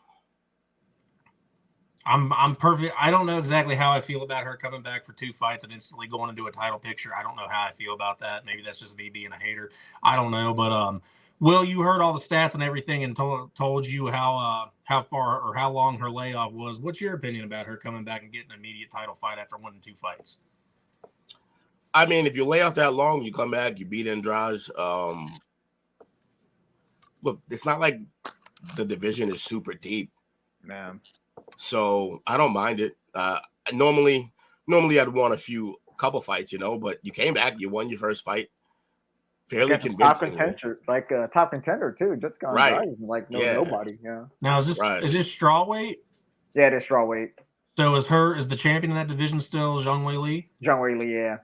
I'm perfect. I don't know exactly how I feel about her coming back for 2 fights and instantly going into a title picture. I don't know how I feel about that. Maybe that's just me being a hater. I don't know. But Will, you heard all the stats and everything and told you how far or how long her layoff was. What's your opinion about her coming back and getting an immediate title fight after winning 2 fights? I mean, if you lay off that long, you come back, you beat Andrade. Look, it's not like the division is super deep. Man. So I don't mind it. Normally I'd want a couple fights, but you came back, you won your first fight. Fairly convincing. Top contender too. Just gone right. Nobody. Yeah. Now is this strawweight? Yeah, it is strawweight. So is the champion in that division still Zhang Weili? Zhang Weili, yeah.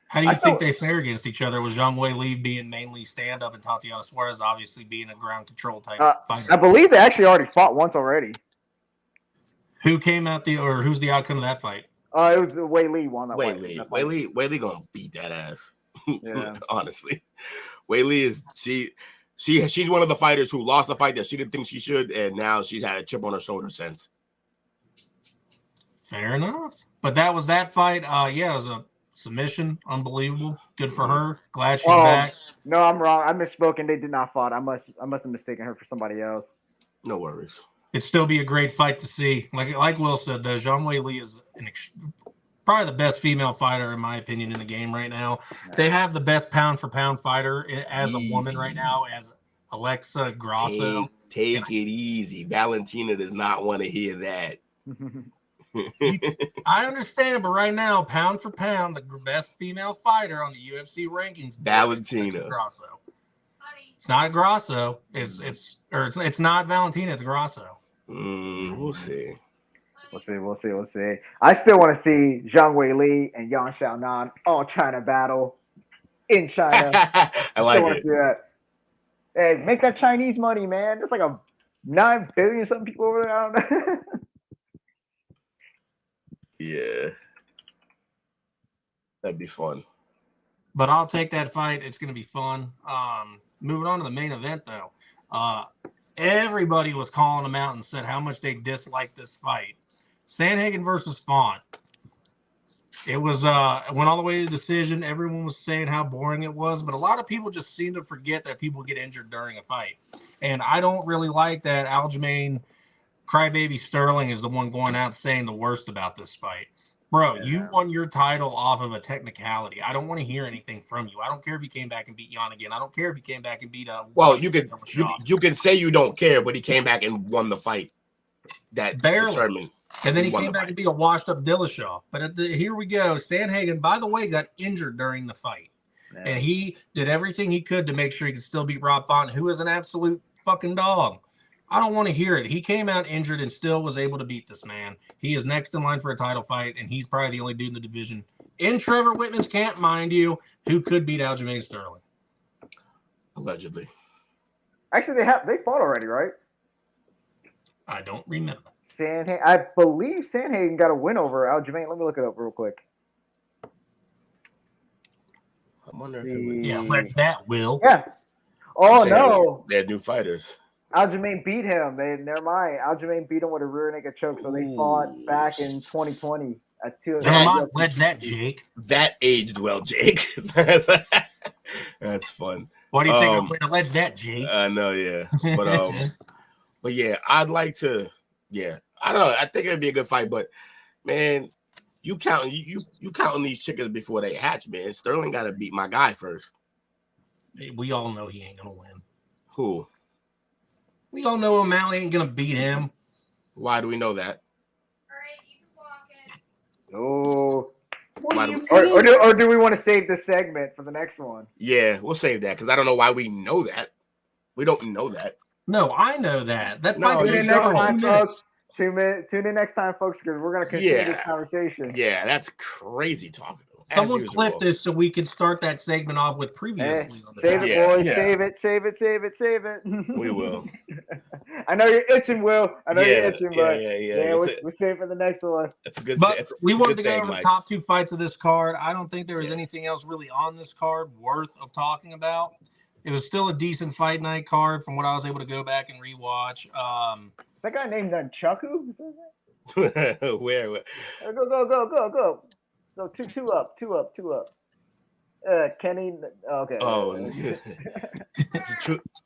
How do you think they fare against each other? Was Zhang Weili being mainly stand-up and Tatiana Suarez obviously being a ground control type fighter? I believe they actually already fought once already. Who came out who's the outcome of that fight? It was Weili won that fight. Weili gonna beat that ass. Yeah. Honestly. Weili is she's one of the fighters who lost a fight that she didn't think she should, and now she's had a chip on her shoulder since. Fair enough. But that was that fight. It was a submission. Unbelievable. Good for her. Glad she's back. No, I'm wrong. I misspoke and they did not fight. I must have mistaken her for somebody else. No worries. It'd still be a great fight to see. Like Will said, though, Zhang Weili is probably the best female fighter, in my opinion, in the game right now. Yeah. They have the best pound-for-pound fighter as a woman right now, as Alexa Grasso. Take it easy. Valentina does not want to hear that. I understand, but right now, pound for pound, the best female fighter on the UFC rankings, Valentina Grasso. It's not Grasso. It's not Valentina. It's Grasso. We'll see. We'll see. I still want to see Zhang Weili and Yan Xiaonan all China battle in China. I like it. See that. Hey, make that Chinese money, man. There's like a 9 billion something people over there. I don't know. Yeah. That'd be fun. But I'll take that fight. It's going to be fun. Moving on to the main event, though. Everybody was calling them out and said how much they disliked this fight. Sandhagen versus Font. It was went all the way to the decision. Everyone was saying how boring it was, but a lot of people just seem to forget that people get injured during a fight. And I don't really like that Aljamain Crybaby Sterling is the one going out saying the worst about this fight. Bro, you won your title off of a technicality. I don't want to hear anything from you. I don't care if he came back and beat Jan again. I don't care if he came back and beat Well, you can say you don't care, but he came back and won the fight. That barely determined. And then he came back and beat a washed-up Dillashaw. But here we go. Sandhagen, by the way, got injured during the fight. Yeah. And he did everything he could to make sure he could still beat Rob Font, who is an absolute fucking dog. I don't want to hear it. He came out injured and still was able to beat this man. He is next in line for a title fight, and he's probably the only dude in the division, in Trevor Whitman's camp, mind you, who could beat Aljamain Sterling. Allegedly. Actually, they fought already, right? I don't remember. I believe Sandhagen got a win over Aljamain. Let me look it up real quick. I wonder if it was... Yeah, let's that, Will. Yeah. Oh, no. They're new fighters. Aljamain beat him. Never mind. Aljamain beat him with a rear naked choke, so they fought back in 2020. Never mind. Let's that, Jake. That aged well, Jake. That's fun. What do you think I'm going to let that, Jake? I know, yeah. But yeah, I'd like to, yeah. I don't know. I think it'd be a good fight, but man, you counting these chickens before they hatch, man. Sterling got to beat my guy first. We all know he ain't gonna win. Who? We all know O'Malley ain't gonna beat him. Why do we know that? Oh. Or do we want to save this segment for the next one? Yeah, we'll save that because I don't know why we know that. We don't know that. No, I know that. Tune in next time, folks. Tune in next time, folks, because we're going to continue this conversation. Yeah, that's crazy talking. Someone clip this so we can start that segment off with previously. Save it, boys. Yeah. Save it. We will. I know you're itching, Will. I know you're itching, but we're saving for the next one. That's a good. But we wanted to go over the top two fights of this card. I don't think there was anything else really on this card worth of talking about. It was still a decent fight night card from what I was able to go back and rewatch. That guy named Nunchaku? Where? Go. So two up. Kenny. Okay. Oh,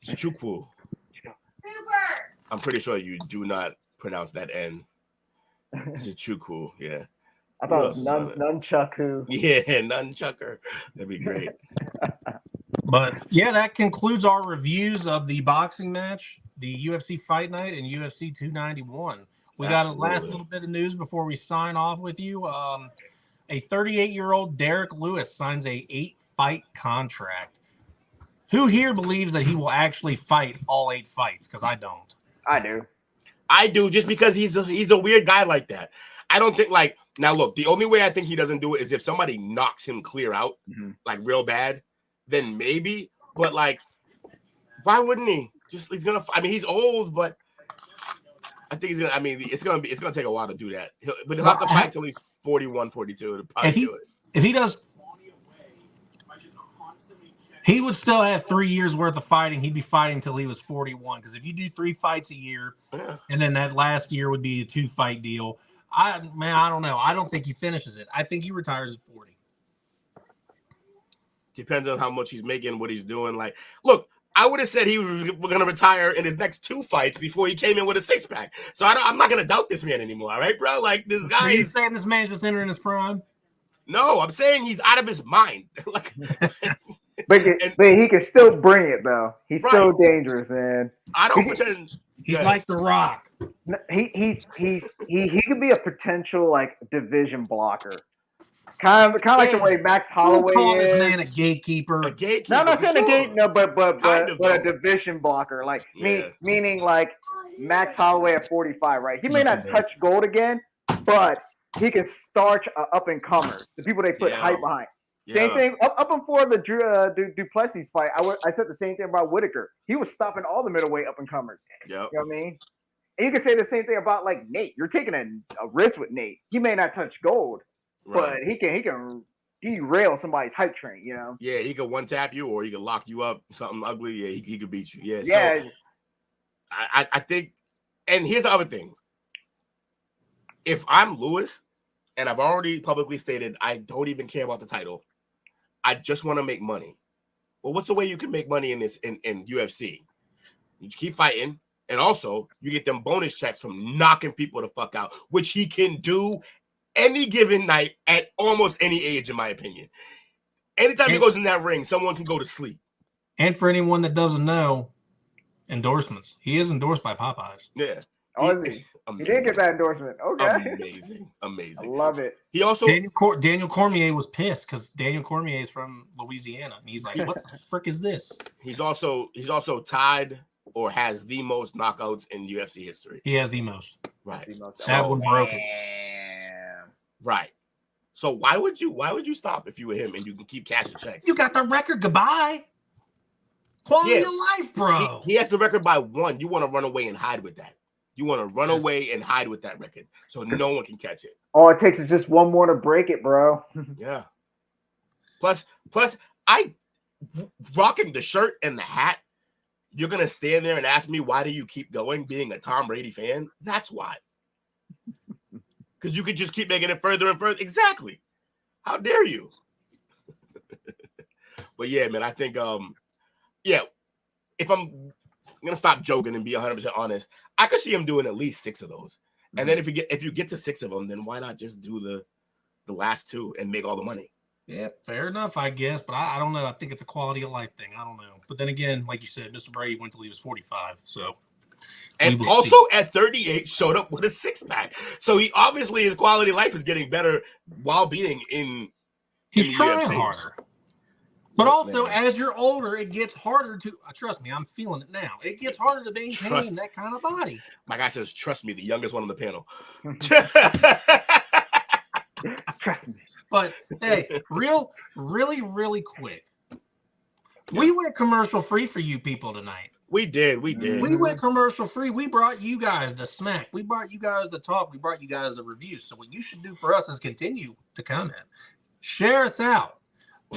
Chukwu. I'm pretty sure you do not pronounce that N. Chukwu, yeah. I thought it was Nunchaku. Yeah, Nunchucker. That'd be great. But yeah, that concludes our reviews of the boxing match, the UFC Fight Night, and UFC 291. We got a last little bit of news before we sign off with you. A 38-year-old Derek Lewis signs a 8-fight contract. Who here believes that he will actually fight all 8 fights? Because I don't. I do, just because he's a weird guy like that. I don't think now look, the only way I think he doesn't do it is if somebody knocks him clear out, like real bad, then maybe. But why wouldn't he? He's gonna. I mean, he's old, but I think he's gonna. I mean, it's gonna take a while to do that. He'll have to fight till he's 41, 42 to probably do it. If he does, he would still have 3 years worth of fighting. He'd be fighting till he was 41. Because if you do 3 fights a year, and then that last year would be a 2-fight deal, I don't know. I don't think he finishes it. I think he retires at 40. Depends on how much he's making, what he's doing. Look, I would have said he was going to retire in his next 2 fights before he came in with a 6-pack. So I'm not going to doubt this man anymore. All right, bro? This guy. Are you saying this man's just entering his prime? No, I'm saying he's out of his mind. But he can still bring it, though. He's still dangerous, man. I don't pretend. He's like The Rock. He could be a potential division blocker. Kind of like the way Max Holloway call is. This man a gatekeeper. A gatekeeper. No, I'm not saying a gate. No, but a division blocker. Meaning Max Holloway at 45, right? He may not touch gold again, but he can starch up and comers. The people they put hype behind. Same thing up before the Duplessis fight. I said the same thing about Whitaker. He was stopping all the middleweight up and comers. Yep. You know what I mean? And you can say the same thing about Nate. You're taking a risk with Nate. He may not touch gold. But he can derail somebody's hype train, you know? Yeah, he could one-tap you or he could lock you up, something ugly. Yeah, he could beat you. Yeah. Yeah. So I think, and here's the other thing. If I'm Lewis, and I've already publicly stated I don't even care about the title. I just want to make money. Well, what's the way you can make money in this in UFC? You just keep fighting, and also you get them bonus checks from knocking people the fuck out, which he can do any given night at almost any age, in my opinion. Anytime he goes in that ring, someone can go to sleep. And for anyone that doesn't know, endorsements. He is endorsed by Popeyes. Yeah. Oh, is he? He did get that endorsement. Okay. Amazing. I love it. He also Daniel Cormier was pissed because Daniel Cormier is from Louisiana, and he's like, "What the frick is this?" He's also tied or has the most knockouts in UFC history. He has the most. Right. That one broke it. Right. So why would you stop if you were him and you can keep cashing checks? You got the record. Goodbye. Quality of life, bro. He has the record by 1. You want to run away and hide with that. You want to run away and hide with that record so no one can catch it. All it takes is just one more to break it, bro. Yeah. Plus, I rocking the shirt and the hat. You're gonna stand there and ask me why do you keep going? Being a Tom Brady fan, that's why. Because you could just keep making it further and further. Exactly. How dare you? But yeah, man, I think if I'm gonna stop joking and be 100% honest, I could see him doing at least 6 of those. And then if you get to 6 of them, then why not just do the last 2 and make all the money? Yeah, fair enough, I guess. But I don't know. I think it's a quality of life thing. I don't know. But then again, like you said, Mr. Brady went till he was 45. So, and also at 38 showed up with a 6-pack. So he obviously his quality of life is getting better while being in. He's trying harder. But also, as you're older, it gets harder to trust me. I'm feeling it now. It gets harder to maintain that kind of body. My guy says, "Trust me," the youngest one on the panel. Trust me. But hey, really quick. We went commercial free for you people tonight. We did. We went commercial free. We brought you guys the smack. We brought you guys the talk. We brought you guys the reviews. So what you should do for us is continue to comment, share us out,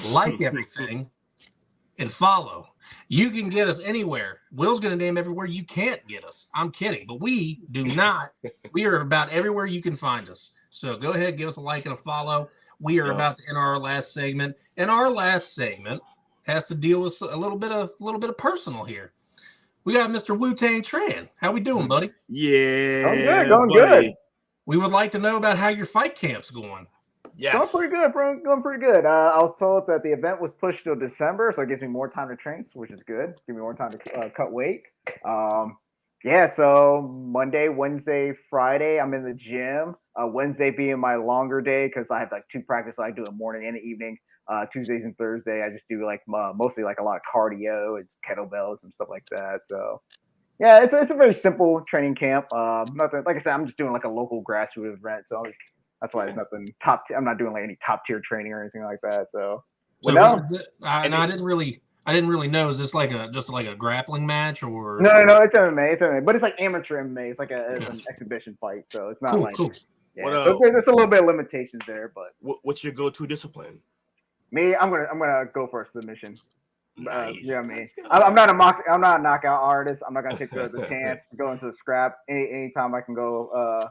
like everything, and follow. You can get us anywhere. Will's going to name everywhere you can't get us. I'm kidding, but we do not. We are about everywhere you can find us. So go ahead, give us a like and a follow. We are about to enter our last segment, and our last segment has to deal with a little bit of personal here. We got Mr. Wu-Tang Tran. How we doing, buddy? Yeah, going good. We would like to know about how your fight camp's going. Yes. Going pretty good, bro. Going pretty good. I was told that the event was pushed till December, so it gives me more time to train, which is good. Give me more time to cut weight. So Monday, Wednesday, Friday, I'm in the gym. Wednesday being my longer day because I have like 2 practices. I do a morning and an evening. Tuesdays and Thursday, I just do like mostly like a lot of cardio and kettlebells and stuff like that. So yeah, it's a very simple training camp. Nothing, like I said, I'm just doing like a local grassroots event. So that's why there's nothing I'm not doing like any top tier training or anything like that. So I didn't really know. Is this like just like a grappling match or no? It's MMA. But it's like amateur MMA. It's like an exhibition fight. So it's not cool. Yeah, so there's a little bit of limitations there, but what's your go-to discipline? Me, I'm gonna go for a submission. Nice. You know what I mean? I'm not a knockout artist. I'm not gonna take the chance to go into the scrap. Anytime I can go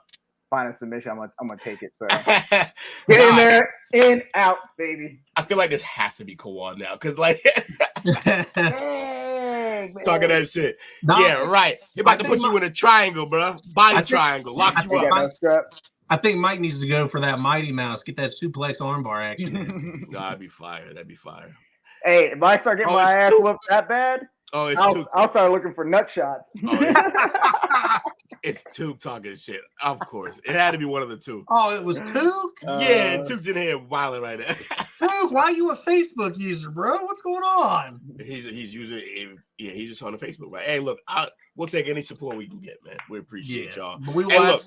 find a submission, I'm gonna take it. So get in there, in, out, baby. I feel like this has to be Kawan now, because like talking that shit. Yeah, right. You're about to put you in a triangle, bro. Body triangle. Lock you up. I think Mike needs to go for that Mighty Mouse. Get that suplex armbar action. No, that'd be fire. Hey, if I start getting my ass whooped that bad, I'll start looking for nut shots. It's Took talking shit. Of course. It had to be one of the two. Oh, it was Took? Yeah, Took's in here wilding right now. Took, why are you a Facebook user, bro? What's going on? He's using he's just on the Facebook, right? Hey, look, we'll take any support we can get, man. We appreciate y'all. But we will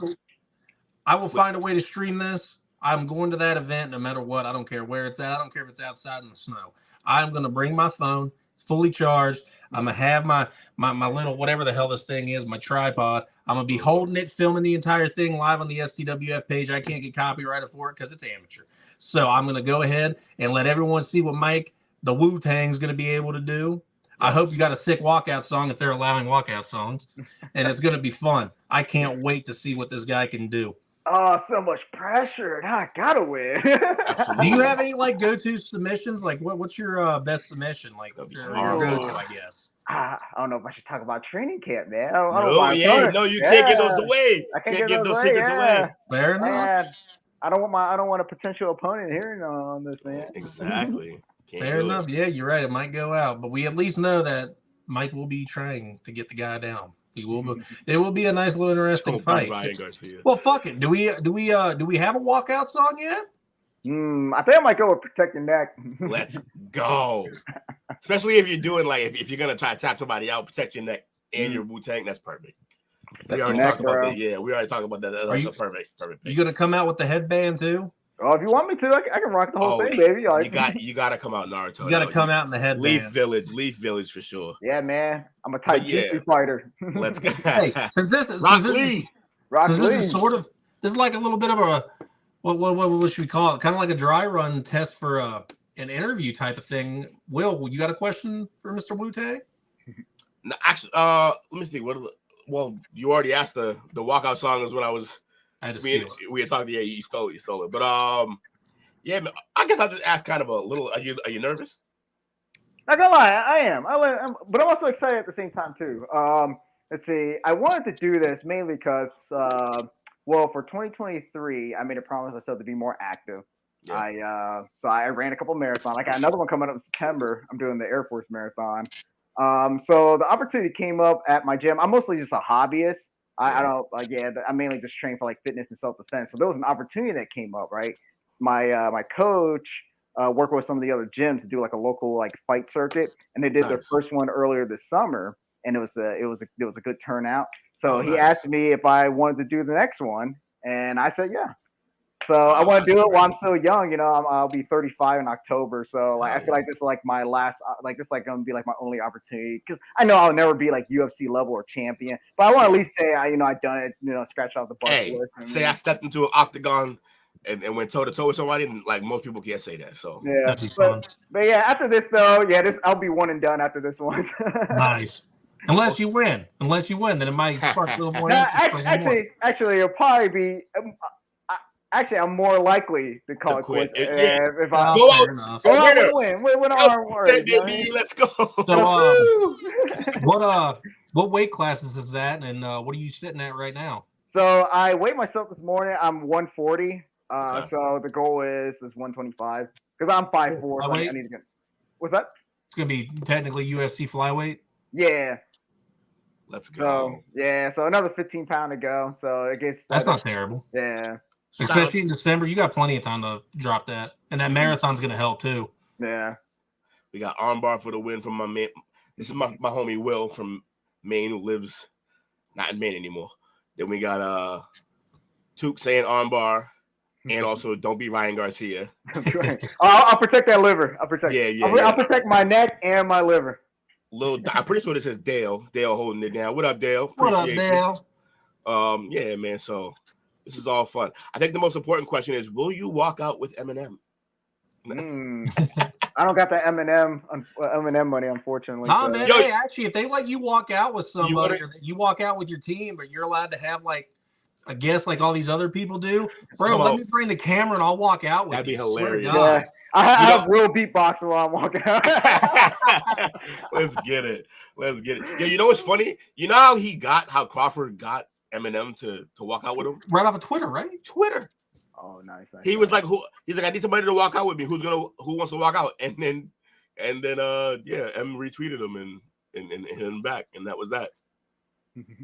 I will find a way to stream this. I'm going to that event no matter what. I don't care where it's at. I don't care if it's outside in the snow. I'm going to bring my phone fully charged. I'm going to have my little whatever the hell this thing is, my tripod. I'm going to be holding it, filming the entire thing live on the STWF page. I can't get copyrighted for it because it's amateur. So I'm going to go ahead and let everyone see what Mike, the Wu-Tang's going to be able to do. I hope you got a sick walkout song if they're allowing walkout songs. And it's going to be fun. I can't wait to see what this guy can do. Oh, so much pressure. Now I gotta win. Absolutely. Do you have any like go-to submissions? Like what's your best submission? Like your go-to, I guess. I don't know if I should talk about training camp, man. I don't know No, my opponent. no, you can't give those away. I can't give those away, secrets away. Fair enough. I don't want a potential opponent hearing on this, man. Exactly. Fair enough. Yeah, you're right. It might go out, but we at least know that Mike will be trying to get the guy down. He will be, it will be a nice little interesting fight. Well, fuck it. Do we have a walkout song yet? I think I might go with Protect Your Neck. Let's go. Especially if you're doing if you're gonna try to tap somebody out, protect your neck and your Wu-Tang, that's perfect. We already talked about that. Yeah, we already talked about that. That's a perfect. You gonna come out with the headband too? Oh, if you want me to, I can rock the whole thing, baby. You gotta come out, Naruto. You gotta come out in the headband. Leaf Village for sure. Yeah, man. I'm a type G fighter. Let's go. Hey, since this is this is like a little bit of a what should we call it? Kind of like a dry run test for an interview type of thing. Will, you got a question for Mr. Wu-Tang? No, actually, let me think. Well, you already asked the walkout song is what I was. We had talked. Yeah, you stole it. But yeah, I guess I'll just ask kind of a little. Are you nervous? Not gonna lie, I am. But I'm also excited at the same time too. Let's see. I wanted to do this mainly because, for 2023, I made a promise myself to be more active. Yeah. So I ran a couple marathons. I got another one coming up in September. I'm doing the Air Force Marathon. So the opportunity came up at my gym. I'm mostly just a hobbyist. I mainly just train for like fitness and self-defense. So there was an opportunity that came up, right? My coach worked with some of the other gyms to do like a local like fight circuit, and they did their first one earlier this summer, and it was a good turnout. So he asked me if I wanted to do the next one, and I said yeah. So I want to do it while I'm still young. You know, I'll be 35 in October. So I feel like this is like my last, gonna be like my only opportunity, because I know I'll never be like UFC level or champion, but I want to at least say I've done it. Scratch off the bucket list. I stepped into an octagon and went toe to toe with somebody, and like most people can't say that. So yeah, that'd be fun. But yeah, after this though, I'll be one and done after this one. Nice. Unless you win, then it might spark a little more. Actually, it'll probably be. Actually, I'm more likely to call it quits if I go out, win our words. Baby, let's go. So, what weight classes is that, and what are you sitting at right now? So I weighed myself this morning. I'm 140. So the goal is 125 because I'm 5'4". So I need to get. What's that? It's gonna be technically UFC flyweight. Yeah. Let's go. So another 15 pound to go. So I guess that's not terrible. Yeah. Especially in December, you got plenty of time to drop that, and that marathon's gonna help too. Yeah. We got armbar for the win from my man. This is my homie Will from Maine, who lives not in Maine anymore. Then we got Took saying armbar, and also don't be Ryan Garcia. That's right. I'll protect that liver. I'll protect. I'll protect my neck and my liver. I'm pretty sure this is Dale. Dale holding it down. What up, Dale? What up, Dale? Yeah, man. So this is all fun. I think the most important question is: will you walk out with Eminem? I don't got that Eminem money, unfortunately. Nah, man. Hey, actually, if they let you walk out with somebody, or you walk out with your team, but you're allowed to have like a guest like all these other people do, bro. Let me bring the camera and I'll walk out with. That'd be hilarious. Yeah. I have real beatboxer while I'm walking out. Let's get it. Yeah, you know what's funny? You know how Crawford got Eminem to walk out with him? Right off of Twitter, right? Twitter. Oh, nice. He was like, he's like, I need somebody to walk out with me. Who wants to walk out? And then M retweeted him and hit him back, and that was that.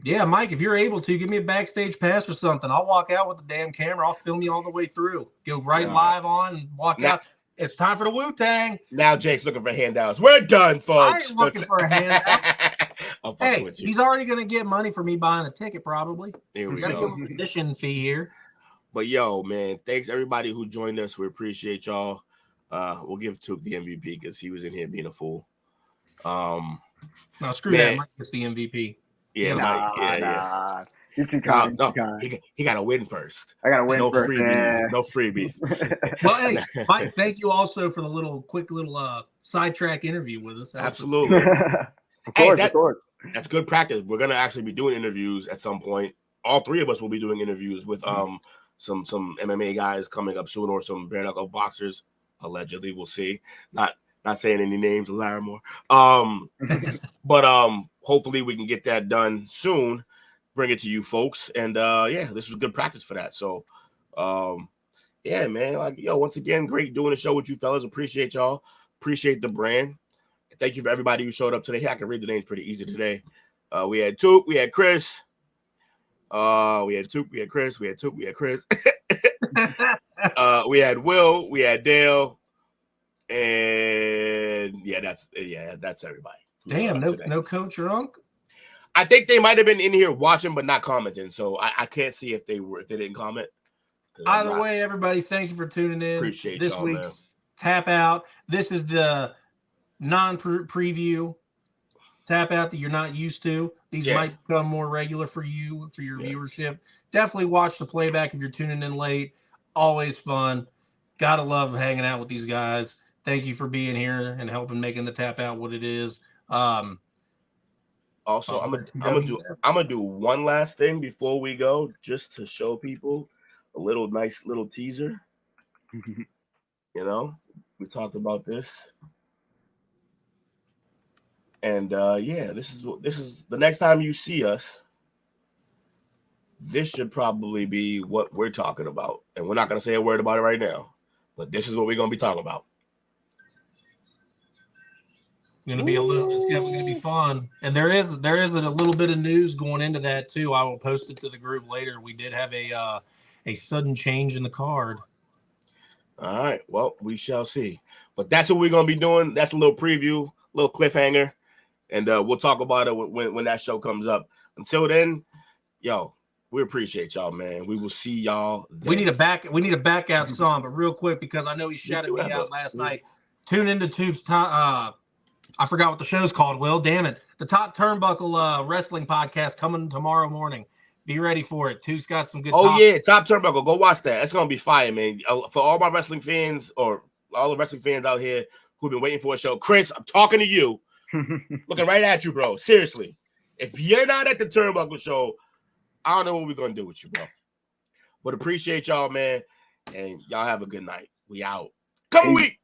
Yeah, Mike, if you're able to, give me a backstage pass or something. I'll walk out with the damn camera. I'll film you all the way through. Go live on and walk out. It's time for the Wu-Tang. Now Jake's looking for handouts. We're done, folks. I ain't looking for a handout. Hey, he's already going to get money for me buying a ticket, probably. Here we got to go. give him an admission fee here. But yo, man, thanks everybody who joined us. We appreciate y'all. We'll give Took the MVP because he was in here being a fool. No, screw that. Mike gets the MVP. Yeah, Mike. Yeah. You're too kind. He got to win first. I got to win first. No freebies. Well, hey, Mike, thank you also for the quick little sidetrack interview with us. Absolutely. Of course. That's good practice. We're gonna actually be doing interviews at some point. All three of us will be doing interviews with some MMA guys coming up soon, or some bare knuckle boxers. Allegedly, we'll see. Not saying any names, Larimore. But hopefully we can get that done soon. Bring it to you folks, and yeah, this was good practice for that. So, yeah, man. Like, once again, great doing the show with you fellas. Appreciate y'all. Appreciate the brand. Thank you for everybody who showed up today. Hey, I can read the names pretty easy today. We had Toop, we had Chris. We had Toop, we had Chris, we had Toop, we had Chris. We had Will, we had Dale, and that's everybody. Damn, no coach or Unc? I think they might have been in here watching but not commenting, so I can't see if they didn't comment. Either way, everybody, thank you for tuning in. Appreciate this y'all, week's man. Tap Out. This is the non-preview Tap Out that you're not used to. These might become more regular for you, for your viewership. Definitely watch the playback if you're tuning in late. Always fun. Gotta love hanging out with these guys. Thank you for being here and helping making the Tap Out what it is. Also, I'm gonna do one last thing before we go, just to show people a nice little teaser. We talked about this, and this is the next time you see us. This should probably be what we're talking about, and we're not gonna say a word about it right now, but this is what we're gonna be talking about. It's gonna be fun, and there is a little bit of news going into that too. I will post it to the group later. We did have a sudden change in the card. All right, well, we shall see. But that's what we're gonna be doing. That's a little preview, little cliffhanger, and we'll talk about it when that show comes up. Until then, we appreciate y'all, man. We will see y'all then. We need a back out song, but real quick, because I know he shouted me out last night. Tune into Tube's I forgot what the show's called, Will. Damn it. The Top Turnbuckle Wrestling Podcast coming tomorrow morning. Be ready for it. Tube's got some good Top Turnbuckle. Go watch that. That's going to be fire, man. For all my wrestling fans, or all the wrestling fans out here who've been waiting for a show, Chris, I'm talking to you. Looking right at you, bro. Seriously. If you're not at the Turnbuckle show, I don't know what we're going to do with you, bro. But appreciate y'all, man. And y'all have a good night. We out. Come a week.